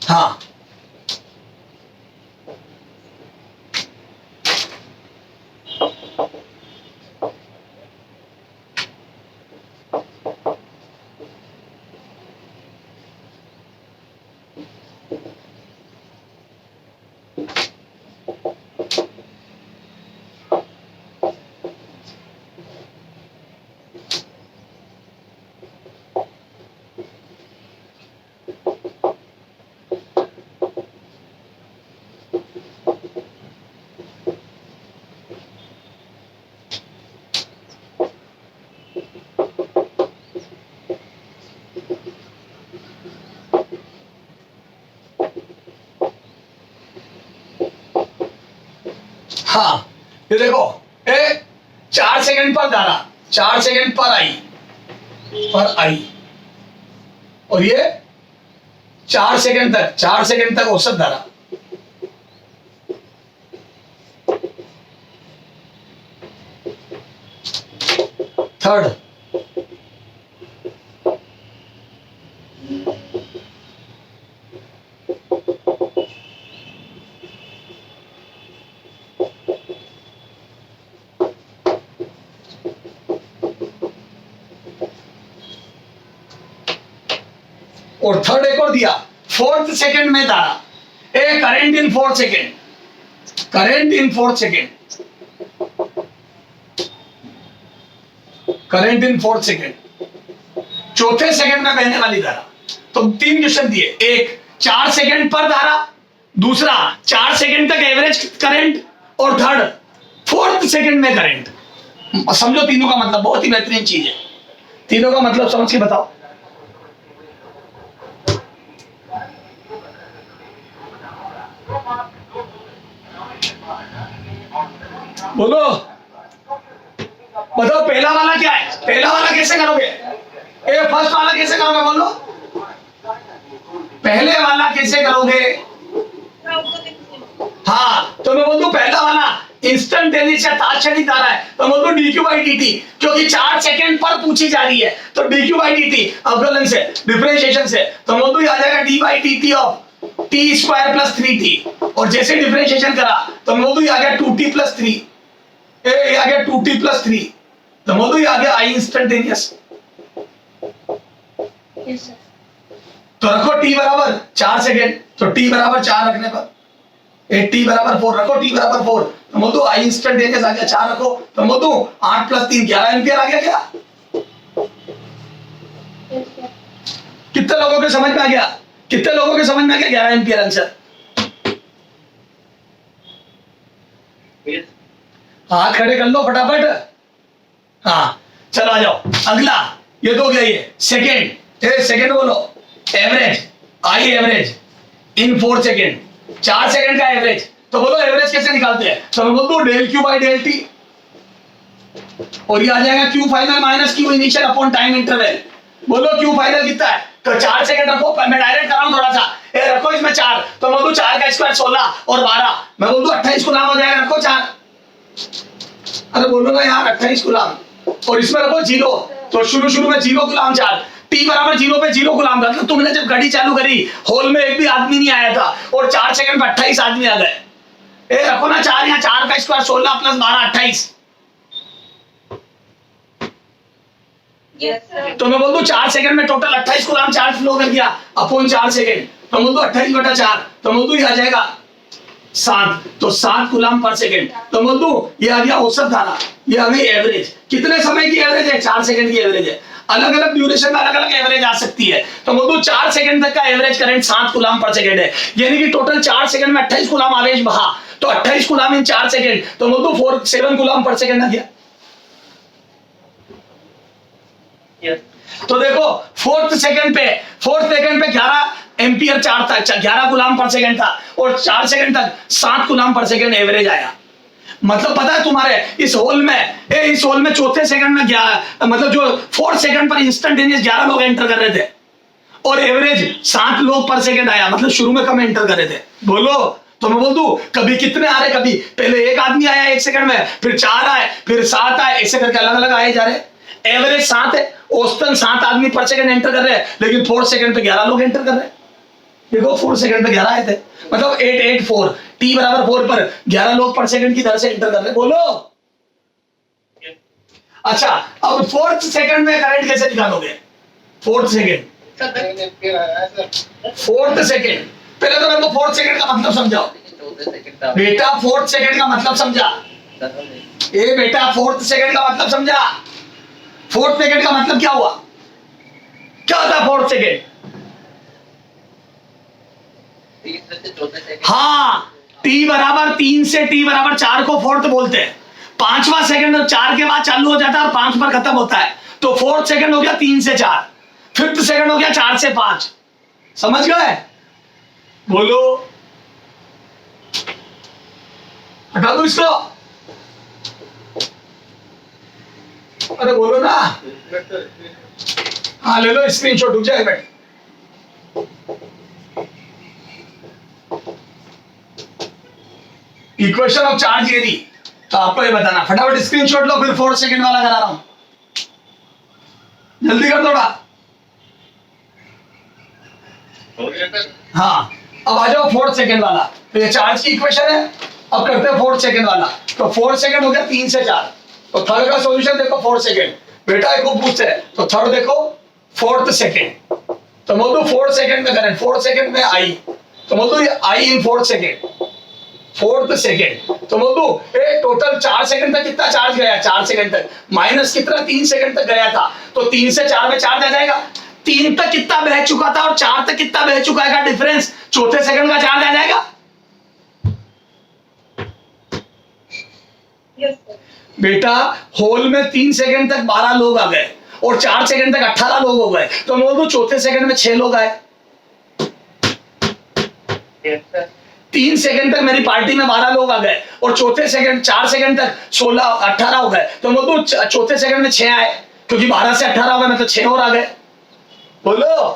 हाँ हाँ ये देखो, 4 सेकंड पर धारा, 4 सेकंड पर आई, और ये 4 सेकंड तक औसत धारा, थर्ड और थर्ड एक और दिया, 4th सेकंड में धारा, current in 4 second, current in 4 second, current in 4 second, चौथे सेकंड में बहने वाली धारा, तो 3 क्वेश्चन दिए, एक 4 सेकंड पर धारा, दूसरा 4 सेकंड तक एवरेज करंट, और थर्ड 4th सेकंड में करंट। समझो तीनों का मतलब, बहुत ही बेहतरीन चीज है। तीनों का मतलब समझ के बताओ। बोलो, बताओ पहला वाला क्या है, पहला वाला कैसे करोगे, ए फर्स्ट वाला कैसे करोगे, बोलो पहले वाला कैसे करोगे। हाँ, तो मैं बोल दूं पहला वाला इंस्टेंटेनियस या तात्क्षणिक धारा है, तो बोल दूं dq by dt, क्योंकि 4 सेकंड पर पूछी जा रही है, तो dq by dt अवकलन से, डिफरेंशिएशन से, तो बोल दूं आ जाएगा d by dt of t square plus 3t, और जैसे डिफरेंशिएशन करा तो बोल दूं आ गया 2t प्लस 3, ये आ गया 2t प्लस 3, तो बोल दूं आ गया i इंस्टेंटेनियस। तो रखो t बराबर 4 सेकंड, तो t बराबर 4 रखने पर t बराबर 4 रखो, t बराबर 4, तो बोल दो i इंस्टेंटेनियस आ गया 4 रखो, तो बोल दो 8 प्लस 3 11 एम्पियर आ गया क्या। कितने लोगों के समझ में आ गया, कितने लोगों के समझ में आ गया 11 एम्पियर आंसर। हाथ खड़े कर लो फटाफट। हाँ चलो आ जाओ, अगला ये दो गया, ये सेकंड, सेकंड बोलो, average, I average in 4 second, 4 second का एवरेज, तो बोलो एवरेज कैसे निकालते हैं, तो मैं बोल दूं del q by del t, और ये आ जाएगा q final minus q initial upon time interval. बोलो क्यू फाइनल कितना है, तो 4 सेकंड रखो, मैं डायरेक्ट कर रहा हूं थोड़ा सा, ए रखो इसमें 4, तो मैं बोल दूं 4 का स्क्वायर 16 और 12, मैं बोल दूं 28 गुलाम हो जाएगा, रखो 4, अरे बोलो ना यार 28 गुलाम, और इसमें रखो 0, तो शुरू में 0 गुलाम 4, t बराबर 0 पे 0 गुलाम, मतलब तुमने जब घड़ी चालू करी हॉल में एक भी आदमी नहीं आया था, और 4 सेकंड में 28 आदमी आ गए, ए रखो ना 4, यहाँ 4 का स्क्वायर 16 प्लस 12 28, Yes, sir. तो मैं बोल दूं 4 सेकंड में टोटल 28 गुलाम चार्ज फ्लो कर गया अपॉन 4 सेकंड, तो बोल दूं 28 बटा 4, तो बोल दूं ये आ जाएगा 7, तो 7 गुलाम पर सेकंड, तो बोल दूं ये आ गया औसत धारा, ये आ गई एवरेज। कितने समय की एवरेज है, 4 सेकंड की एवरेज है, अलग अलग ड्यूरेशन में अलग अलग एवरेज आ सकती है, तो बोल दूं 4 सेकंड तक का एवरेज करंट 7 गुलाम पर सेकंड है, यानी कि टोटल 4 सेकंड में 28 गुलाम आवेश बहा, तो 28 गुलाम इन 4 सेकंड, तो बोल दूं 7 गुलाम पर सेकंड आ गया। Yes. तो देखो 4th सेकंड पे 11 एम्पियर चार्ज था, 11 गुलाम पर सेकंड था, और 4 सेकंड तक 7 गुलाम पर सेकंड एवरेज आया। मतलब पता है तुम्हारे इस होल में चौथे सेकंड में मतलब जो 4th सेकंड पर इंस्टेंटेनियस 11 लोग एंटर कर रहे थे, और एवरेज 7 लोग पर सेकंड आया, मतलब शुरू में कम एंटर कर रहे थे। बोलो, तो मैं बोल दूं कभी कितने आ रहे, कभी पहले 1 आदमी आया 1 सेकंड में, फिर 4 आए, फिर 7 आए, ऐसे करके अलग अलग आए जा रहे। एवरेज 7 है, औसतन 7 आदमी पर सेकंड एंटर कर रहे हैं, लेकिन 4th सेकंड पे 11 लोग एंटर कर रहे हैं। देखो 4 सेकंड पे 11 आए थे, मतलब 884, t बराबर 4 पर 11 लोग पर सेकंड की दर से एंटर कर रहे हैं। बोलो अच्छा, अब 4th सेकंड में करंट कैसे निकालोगे, 4th सेकंड, 4th सेकंड, पहले तो मेरे को 4th सेकंड का मतलब समझाओ बेटा, 4th सेकंड का मतलब समझा, ए बेटा 4th सेकंड का मतलब समझा, 4th सेकंड का मतलब क्या हुआ, क्या होता है 4th सेकंड। हाँ, t बराबर 3 से t बराबर 4 को 4th बोलते हैं। 5वां सेकंड 4 के बाद चालू हो जाता है और 5 पर खत्म होता है, तो 4th सेकंड हो गया 3 से 4, 5th सेकंड हो गया 4 से 5। समझ गए, बोलो, हटा दो इसको, अरे बोलो ना, हाँ ले लो स्क्रीनशॉट, रुक जाए बैठ। इक्वेशन ऑफ चार्ज एरी, तो आपको ये बताना, फटाफट स्क्रीनशॉट लो, फिर 4th सेकंड वाला करा रहा हूं, जल्दी कर थोड़ा। हाँ अब आ जाओ 4th सेकंड वाला, तो ये चार्ज की इक्वेशन है, अब करते हैं 4th सेकंड वाला। तो 4th सेकंड हो गया 3 से 4, तो थर्ड का सॉल्यूशन देखो 4th सेकंड, बेटा एक पूछते हैं, तो थर्ड देखो 4th सेकंड, तो बोल दो 4th सेकंड में करंट, 4th सेकंड में आई, तो बोल दो ये आई इन 4th सेकंड, 4th सेकंड, तो बोल दो ए टोटल 4 सेकंड तक कितना चार्ज गया, 4 सेकंड तक माइनस कितना 3 सेकंड तक गया था, तो 3 से 4 में चार्ज आ जाएगा, 3 तक कितना बह चुका था और 4 तक कितना बह चुका है का डिफरेंस चौथे सेकंड का चार्ज आ जाएगा। Yes, sir. बेटा होल में 3 सेकंड तक 12 लोग आ गए और 4 सेकंड तक 18 लोग हो गए, तो मैं बोल दूं चौथे सेकंड में 6 लोग आए। Yes, sir. 3 सेकंड तक मेरी पार्टी में 12 लोग आ गए और चौथे सेकंड 4 सेकंड तक 16 18 हो गए, तो मैं बोल दूं चौथे सेकंड में 6 आए, क्योंकि 12 से 18 हो गए, मतलब 6 और आ गए। बोलो,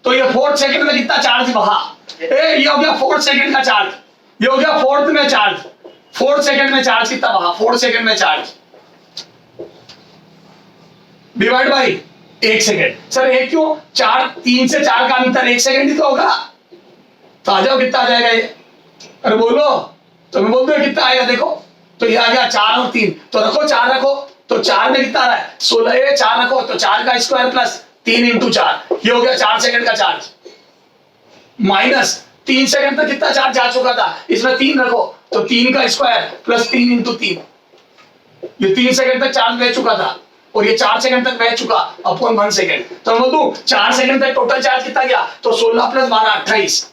तो ये 4th सेकंड में कितना चार्ज बहा? ये हो गया 4th सेकंड का चार्ज, ये हो गया 4th में चार्ज। 4th सेकंड में चार्ज कितना बहा? 4th सेकंड में charge divide by 1 second. Sir एक क्यों? 3 से 4 का अंतर 1 सेकंड ही तो होगा, तो आ जाओ कितना आ जाएगा ये? अरे बोलो, तो मैं बोल दूं कितना आएगा? देखो तो ये आ गया 4 और 3, तो रखो 4 रखो, तो 4 में कितना आ रहा है? 16। ये 4 रखो तो 4 का स्क्वायर प्लस 3 इंटू 4, ये हो गया 4 सेकंड का चार्ज, माइनस 3 सेकंड तक कितना चार्ज जा चुका था, इसमें 3 रखो तो 3 का स्क्वायर प्लस 3 इंटू 3, ये 3 सेकंड तक चार्ज बह चुका था और ये 4 सेकंड तक बह चुका अपॉन 1 सेकंड, तो मैं बोल दूं 4 सेकंड तक टोटल चार्ज कितना गया? तो 16 प्लस 12 28,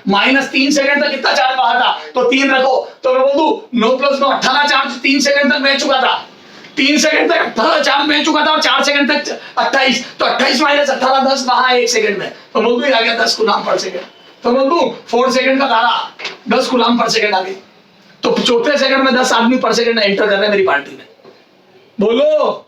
माइनस 3 सेकंड तक कितना चार्ज बहा था? तो 3 रखो, तो मैं बोल दूं 9 प्लस 9 18 चार्ज 3 सेकंड तक बह चुका था, 3 सेकंड तक 18 चार्ज बह चुका था और 4 सेकंड तक 28, तो 28 माइनस 18 10 बहा 1 सेकंड में, तो बोल दूं आ गया 10 कूलम पर सेकंड, तो बोल दूं 4 सेकंड का धारा 10 कूलम पर सेकंड आ गई, तो चौथे सेकंड में 10 आदमी पर सेकंड एंटर कर रहे हैं मेरी पार्टी में। बोलो,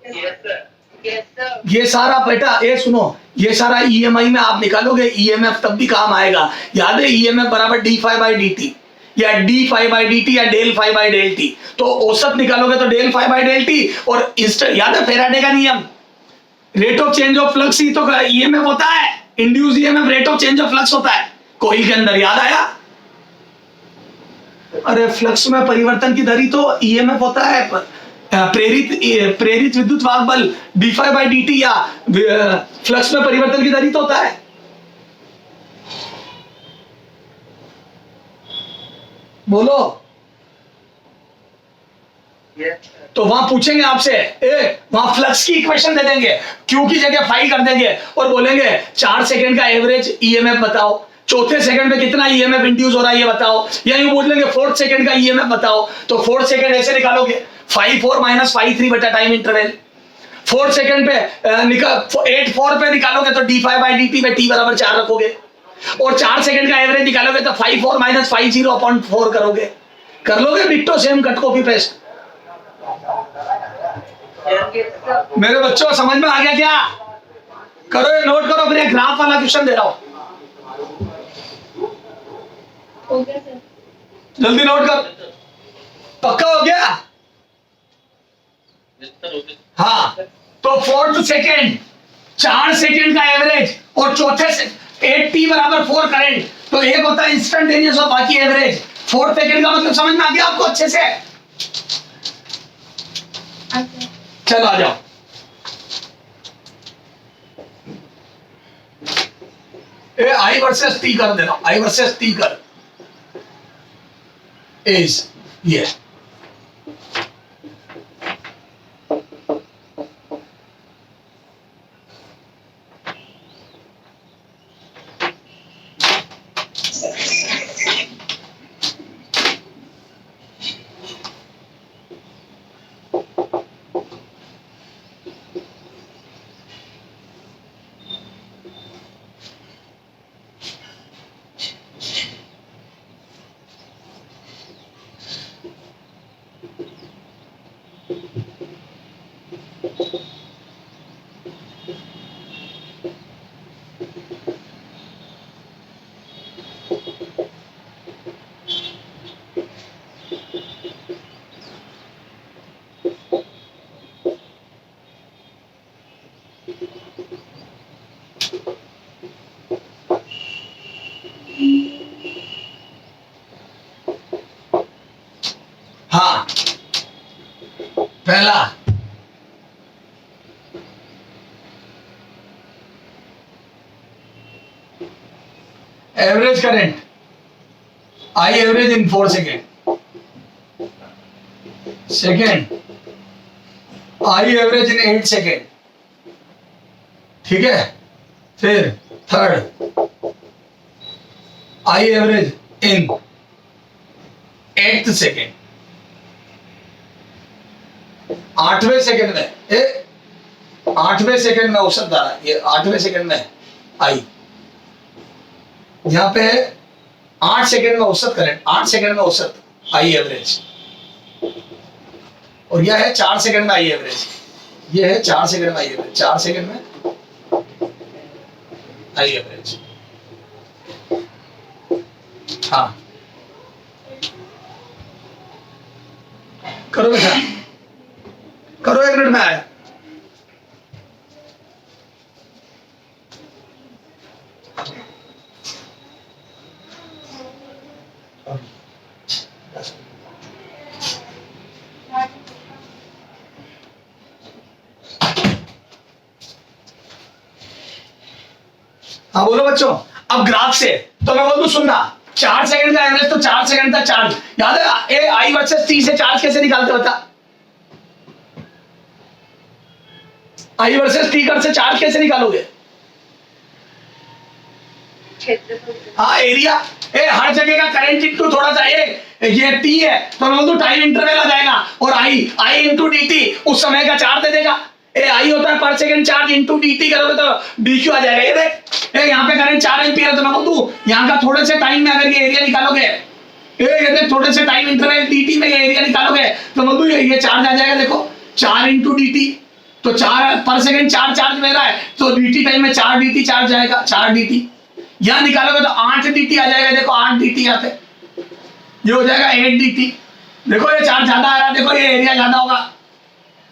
Yes, sir. Yes, sir. ये सारा बेटा ये सुनो, ये सारा ईएमआई में आप निकालोगे, ईएमएफ तब भी काम आएगा। याद है ईएमएफ बराबर d phi by d t या d phi by d t या del phi by del t, तो औसत निकालोगे तो del phi by del t और इंस्टेंट, याद है फेराडे का नियम, rate of change of flux ही तो ईएमएफ होता है, induce EMF rate of change of flux होता है कोइल के अंदर, याद आया? अरे फ्लक्स में परिवर्तन की दर ही तो ईएमएफ होता है, प्रेरित विद्युत वाहक बल d phi by d t या फ्लक्स में परिवर्तन की दर ही तो होता है। बोलो, Yes, sir. तो वहां पूछेंगे आपसे, वहां फ्लक्स की इक्वेशन दे देंगे, क्यू की जगह फाई कर देंगे और बोलेंगे 4 सेकंड का एवरेज ईएमएफ बताओ, चौथे सेकंड में कितना ईएमएफ इंड्यूस हो रहा है ये बताओ, या यूं बोल लेंगे 4th सेकंड का ईएमएफ बताओ, तो 4th सेकंड ऐसे निकालोगे 5-4 माइनस 5-3 बटा टाइम इंटरवल। 4th सेकंड पे 8-4 पे निकालोगे तो d phi by d t में टी बराबर 4 रखोगे और 4 सेकंड का एवरेज निकालोगे तो 5-4 माइनस 5-0 अपॉन 4 करोगे। कर लोगे ditto same cut copy paste? Yes, sir. मेरे बच्चों समझ में आ गया क्या? करो ये नोट करो, फिर एक ग्राफ वाला क्वेश्चन दे रहा हूं, हो गया सर। जल्दी नोट कर। पक्का हो गया? Yes, sir. Okay. हाँ, तो 4th सेकंड 4 सेकंड का एवरेज और चौथे से 8t बराबर 4 करंट, तो एक होता है इंस्टेंटेनियस और बाकी एवरेज। 4th सेकंड का मतलब समझ में आ गया आपको अच्छे से? अच्छा। चलो आ जाओ, आई वर्सेस टी कर दे रहा हूं, आई वर्सेस टी कर इज ये हाँ, पहला average current I average in 4 second, second I average in 8 second, ठीक है, फिर third I average in 8th second, 8वें सेकेंड में, 8वें सेकेंड में औसत धारा, ये 8वें सेकेंड में आई, यहां पे 8 सेकेंड में औसत करंट, 8 सेकेंड में औसत आई एवरेज, और यह है 4 सेकेंड में आई एवरेज, ये है 4 सेकेंड में आई एवरेज, 4 सेकेंड में आई एवरेज। हाँ करो बेटा, करो, 1 मिनट में आया। हाँ बोलो बच्चों, अब ग्राफ से तो मैं बोल दूं सुनना, 4 सेकंड का एवरेज, तो 4 सेकंड का चार्ज याद है, ए आई वर्सेस टी से चार्ज कैसे निकालते बता, आई वर्सेस टी कर से चार्ज कैसे निकालोगे? हाँ एरिया, हर जगह का करंट इंटू थोड़ा सा ये टी है तो मैं बोल दूं टाइम इंटरवल आ जाएगा, और आई इंटू डी टी उस समय का चार्ज दे देगा, आई होता है पर second charge, into D T करोगे तो डी क्यू आ जाएगा। ये देख, यहाँ पे करंट 4 एम्पीयर है तो मैं बोल दूं यहाँ का थोड़े से टाइम में अगर ये एरिया निकालोगे, ये देख थोड़े से टाइम इंटरवल डी में ये एरिया निकालोगे तो मैं बोल दूं ये चार्ज आ जाएगा, देखो 4 इंटू डी टी, तो 4 पर सेकंड 4 चार्ज ले रहा है तो dt टाइम में 4 dt चार्ज जाएगा, 4 dt यहां निकालोगे तो 8 dt आ जाएगा, देखो 8 dt यहाँ पे, ये हो जाएगा 8 dt, देखो ये चार्ज ज्यादा आ रहा है, देखो ये एरिया ज्यादा होगा,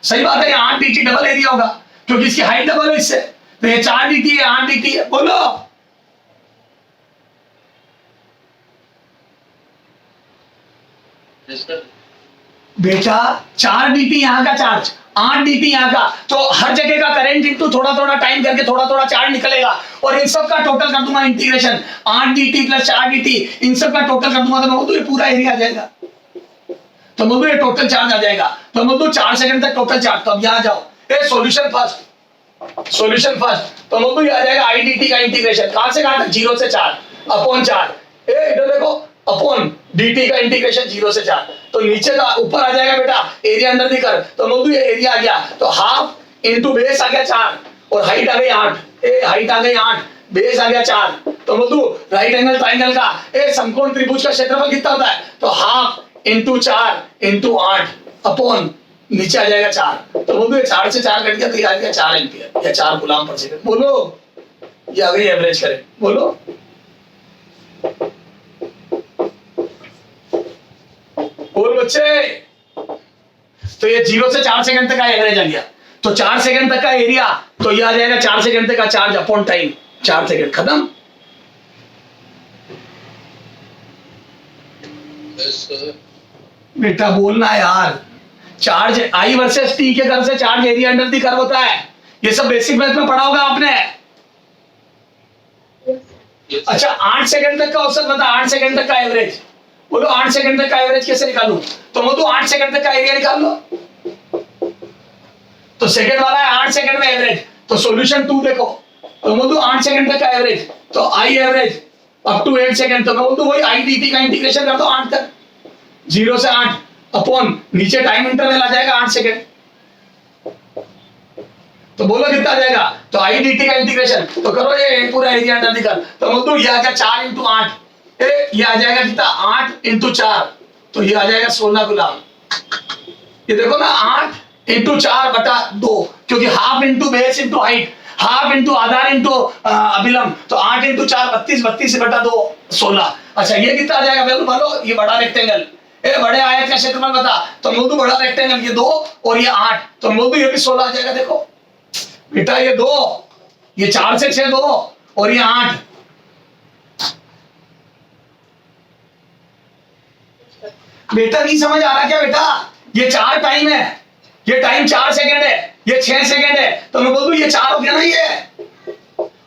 सही बात है, ये 8 dt डबल एरिया होगा क्योंकि इसकी हाइट डबल है इससे, तो ये 4 dt है, 8 dt है, बोलो बेटा 4 dt यहाँ का चार्ज, 8 dt यहाँ का, तो हर जगह का करंट इंटू थोड़ा थोड़ा टाइम करके थोड़ा थोड़ा चार्ज निकलेगा, और इन सब का टोटल कर दूंगा इंटीग्रेशन, 8 dt प्लस 4 dt इन सब का टोटल कर दूंगा तो मैं बोलूं ये पूरा एरिया आ जाएगा, तो मैं बोलूं ये टोटल चार्ज आ जाएगा, तो मैं बोलूं 4 सेकंड तक टोटल चार्ज। तो अब यहाँ जाओ, ये सॉल्यूशन फर्स्ट, तो मैं बोलूं ये आ जाएगा आई dt का इंटीग्रेशन, कहां से कहां तक, 0 से 4 अपॉन 4, इधर देखो अपॉन dt का इंटीग्रेशन 0 से 4, तो नीचे का ऊपर आ जाएगा बेटा एरिया अंडर दी कर, तो मैं ये एरिया आ गया, तो हाफ इंटू बेस आ गया 4 और हाइट आ गई 8, हाइट आ गई 8, बेस आ गया 4, तो मैं राइट एंगल ट्राइंगल का समकोण त्रिभुज का क्षेत्रफल कितना होता है, तो हाफ इंटू 4 इंटू 8 अपॉन नीचे आ जाएगा 4, तो मैं 4 से 4 कट गया तो ये आ गया 4 एम्पीयर या 4 कूलम पर सेकंड, बोलो ये आ गई एवरेज करें, बोलो बोल बच्चे, तो ये 0 से 4 सेकंड तक का एवरेज आ गया, तो 4 सेकंड तक का एरिया, तो ये आ जाएगा 4 सेकंड तक का चार्ज अपॉन टाइम, 4 सेकंड खत्म। बेटा बोलना यार, चार्ज आई वर्सेस टी के कर्व से charge area under the curve होता है, ये सब बेसिक मैथ में पढ़ा होगा आपने। अच्छा 8 सेकंड तक का औसत बता, 8 सेकंड तक का एवरेज, बोलो 8 सेकंड तक का एवरेज कैसे निकालूं, तो मैं तो 8 सेकंड तक का एरिया निकाल लो, तो सेकंड वाला है 8 सेकंड में एवरेज, तो सॉल्यूशन 2 देखो, तो मैं तो 8 सेकंड तक का एवरेज, तो I average up to 8 second, तो मैं तो वही आई dt का इंटीग्रेशन कर दो 8 तक, 0 से 8 अपॉन नीचे टाइम इंटरवल आ जाएगा 8 सेकंड, तो बोलो कितना आ जाएगा, तो आई dt का इंटीग्रेशन, तो करो ये पूरा एरिया अंडर निकल, तो मैं तो ये आ गया 4 इंटू 8, ये आ जाएगा कितना 8 इंटू 4, तो ये आ जाएगा 16 गुलाम, ये देखो ना 8 इंटू 4 बटा 2, क्योंकि half into base into height, half into आधार इंटू अभिलंब, तो 8 इंटू 4 32, 32 बटा 2 16। अच्छा ये कितना आ जाएगा बोलो, ये बड़ा रेक्टेंगल, बड़े आयत का क्षेत्रफल बता, तो मोदू बड़ा रेक्टेंगल, ये 2 और ये 8, तो मोदू ये भी 16 आ जाएगा, देखो बेटा ये 2, ये 4 से 6 2 और ये 8, बेटा नहीं समझ आ रहा क्या बेटा, ये 4 टाइम है, ये टाइम 4 सेकंड है, ये 6 सेकंड है, तो मैं बोल दूं ये 4 हो गया ना ये,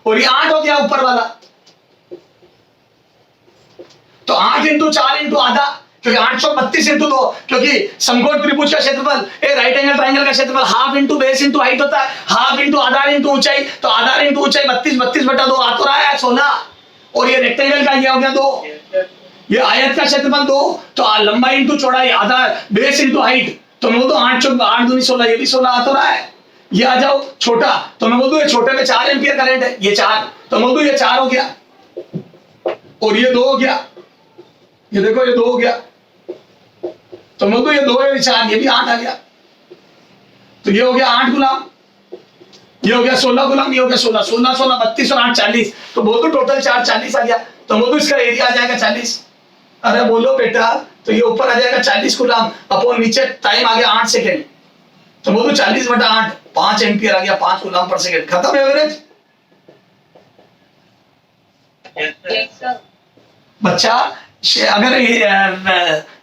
और ये 8 हो गया ऊपर वाला, तो 8 इंटू 4 इंटू आधा, क्योंकि 832 इंटू 2, क्योंकि समकोण त्रिभुज का क्षेत्रफल ए राइट एंगल ट्राइंगल का क्षेत्रफल half into base into height होता है, हाफ इंटू आधार इंटू ऊंचाई, तो आधार इंटू ऊंचाई 32/32/2 आ तो रहा है 16, और ये रेक्टेंगल का ये हो गया 2, ये आयत का क्षेत्रफल 2, तो लंबाई इंटू चौड़ाई आधार बेस इंटू हाइट, तो मैं बोल दूं 8 दूनी 16, ये भी 16 आ तो रहा है। ये आ जाओ छोटा, तो मैं बोल दूं ये छोटे में 4 एम्पियर करंट है, ये 4, तो मैं बोल दूं ये 4 हो गया, और ये 2 हो गया, ये देखो ये 2 हो गया, तो मैं बोल दूं ये 2 है, ये 4, ये भी 8 आ गया, तो ये हो गया 8 गुलाम, ये हो गया 16 गुलाम, ये हो गया 16, 16 16 32 और 8 40, तो बोल दो टोटल 4 40 आ गया, तो बोल दो इसका एरिया आ जाएगा 40। अरे बोलो बेटा, तो ये ऊपर आ जाएगा 40 गुलाम अपॉन नीचे टाइम आ गया 8 सेकेंड, तो बोल दो 40/8, 5 एम्पियर आ गया, 5 गुलाम पर सेकेंड, खत्म average. Yes, sir. Yes, sir. बच्चा अगर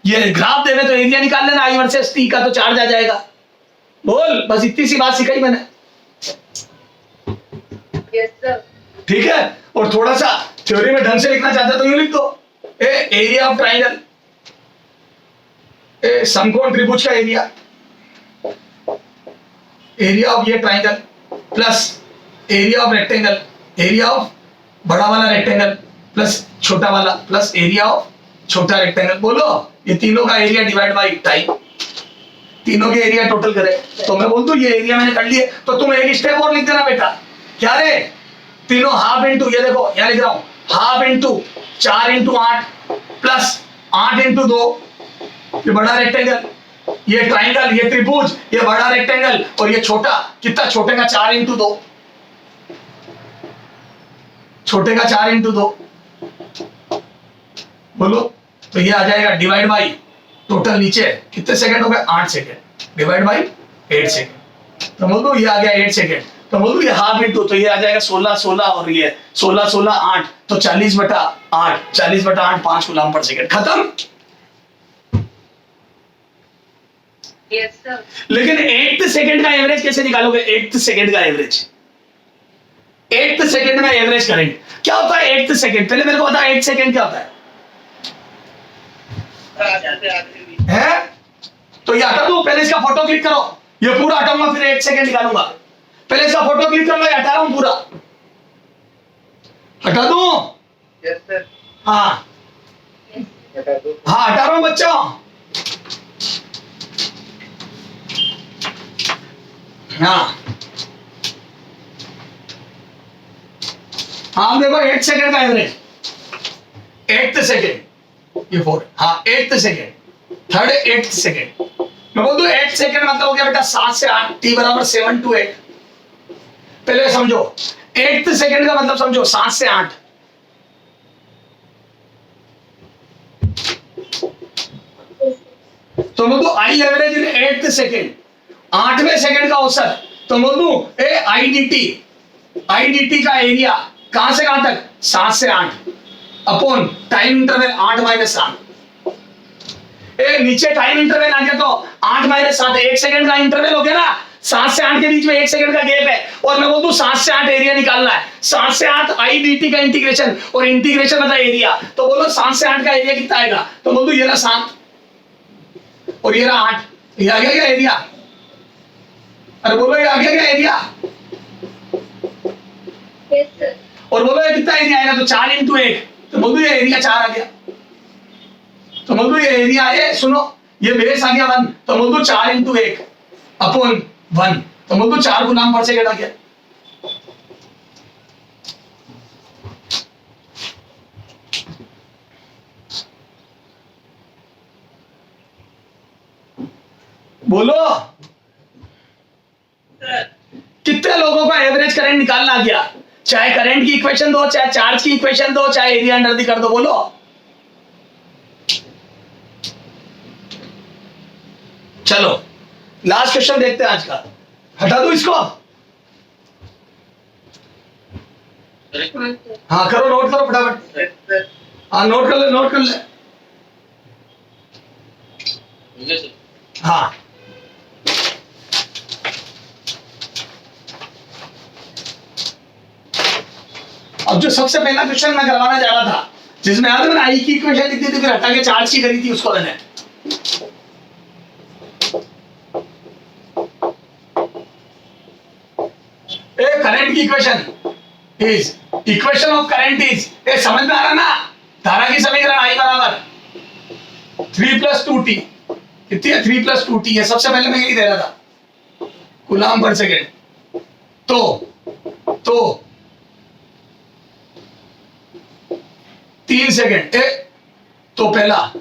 ये ग्राफ देवे तो एरिया निकाल लेना आई वर्सेस टी का, तो चार्ज आ जाएगा। बोल, बस इतनी सी बात सिखाई मैंने, Yes, sir. ठीक है। और थोड़ा सा थ्योरी में ढंग से लिखना चाहते तो यूं लिख दो, एरिया ऑफ ट्राइंगल, समकोण त्रिभुज का एरिया, एरिया ऑफ ये triangle plus area of rectangle, area of बड़ा वाला रेक्टेंगल प्लस छोटा वाला प्लस एरिया ऑफ छोटा रेक्टेंगल। बोलो ये तीनों का एरिया डिवाइड बाई टाइम, तीनों के एरिया टोटल करे, तो मैं बोल दूं ये एरिया मैंने कर लिए, तो तुम एक स्टेप और लिख देना बेटा, क्या रे, तीनों हाफ इंटू, ये देखो यहाँ लिख रहा हूं, half into 4 into 8 plus 8 into 2, ये बड़ा रेक्टेंगल, ये ट्राइंगल, ये त्रिभुज, ये बड़ा रेक्टेंगल, और ये छोटा, कितना छोटे का 4 इंटू 2, छोटे का 4 इंटू 2, बोलो, तो ये आ जाएगा डिवाइड बाई टोटल नीचे कितने सेकंड हो गए, 8 सेकंड, डिवाइड बाई 8 सेकंड, तो बोलो ये आ गया 8 सेकंड, तो बोलो ये हाफ इंटू, तो ये आ जाएगा 16 16 और ये 16 16 8, तो 40/8, 40/8 5 गुलाम पर सेकंड, खत्म। Yes, sir. लेकिन 8th सेकंड का एवरेज कैसे निकालोगे, 8th सेकंड का एवरेज, 8th सेकंड में एवरेज करंट क्या होता है, 8th सेकंड, पहले मेरे को बता 8 सेकंड क्या होता है, तो ये हटा दूं, पहले इसका फोटो क्लिक करो, ये पूरा हटाऊंगा फिर 8 सेकंड निकालूंगा, पहले इसका फोटो क्लिक कर लो, ये हटा रहा हूं पूरा, हटा दूं, Yes, sir. हाँ बता दो। हाँ हटा रहा हूं बच्चों, हाँ हाँ देखो 8 सेकंड का एवरेज, 8th सेकंड, ये 4, हाँ 8th second, third 8th second, मैं बोल दूं 8 सेकंड मतलब हो गया बेटा 7 से 8, t बराबर 7 to 8, पहले समझो 8th सेकंड का मतलब समझो 7 से 8, तो मैं बोल I average in 8th second, 8वें सेकंड का औसत, तो बोल दूं ए आईडीटी का एरिया कहां से कहां तक, 7 से 8 अपॉन टाइम इंटरवल 8 - 8, ए नीचे टाइम इंटरवल आ गया तो 8 - 7, 1 सेकंड का इंटरवल हो गया ना, 7 से 8 के बीच में 1 सेकंड का गैप है, और मैं बोल दूं 7 से 8 एरिया निकालना है, 7 से 8 आईडीटी का इंटीग्रेशन, और इंटीग्रेशन मतलब एरिया, तो बोलो 7 से 8 का एरिया कितना आएगा, तो बोल दूं ये रहा 7 और ये रहा 8, ये आ गया क्या एरिया, अरे बोलो ये आ गया क्या एरिया, Yes, sir. और बोलो ये कितना एरिया आएगा, तो 4 इंटू 1, तो बोल दो ये एरिया 4 आ गया, तो बोल दो ये एरिया है, सुनो ये बेस आ गया 1, तो बोल दो 4 इंटू 1 अपॉन 1, तो बोल दो 4 गुलाम पर सेकंड आ गया, बोलो कितने लोगों का एवरेज करंट निकालना आ गया, चाहे करंट की इक्वेशन दो, चाहे चार्ज की इक्वेशन दो, चाहे एरिया अंडर दी कर दो, बोलो चलो लास्ट क्वेश्चन देखते हैं आज का, हटा दो इसको, हाँ, sir. हाँ करो नोट करो फटाफट, Yes, sir. हाँ नोट कर ले नोट कर ले, हाँ अब जो सबसे पहला क्वेश्चन मैं करवाना चाह रहा था, जिसमें याद है मैंने आई की इक्वेशन लिख दी थी फिर हटा के चार्ज की करी थी उसको मैंने करंट की इक्वेशन ऑफ करंट इज समझ में आ रहा ना धारा की समीकरण आई बराबर 3+2t कितनी है 3+2t है सबसे पहले मैं यही दे रहा था कूलम पर सेकेंड तो 3 सेकेंड तो पहला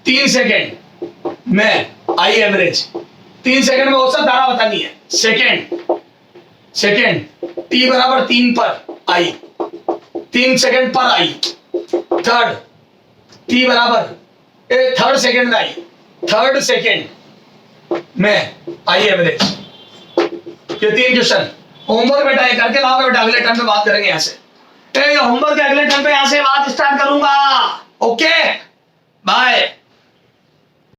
3 सेकेंड में आई एवरेज 3 सेकेंड में औसत धारा बतानी है सेकेंड t बराबर 3 पर आई 3 सेकेंड पर आई थर्ड t बराबर थर्ड सेकेंड में आई थर्ड सेकेंड में आई एवरेज ये 3 क्वेश्चन होमवर्क बेटा ये करके लाओगे बेटा अगले टर्म पे बात करेंगे यहाँ से होमवर्क अगले टर्म पे यहाँ से बात स्टार्ट करूंगा ओके बाय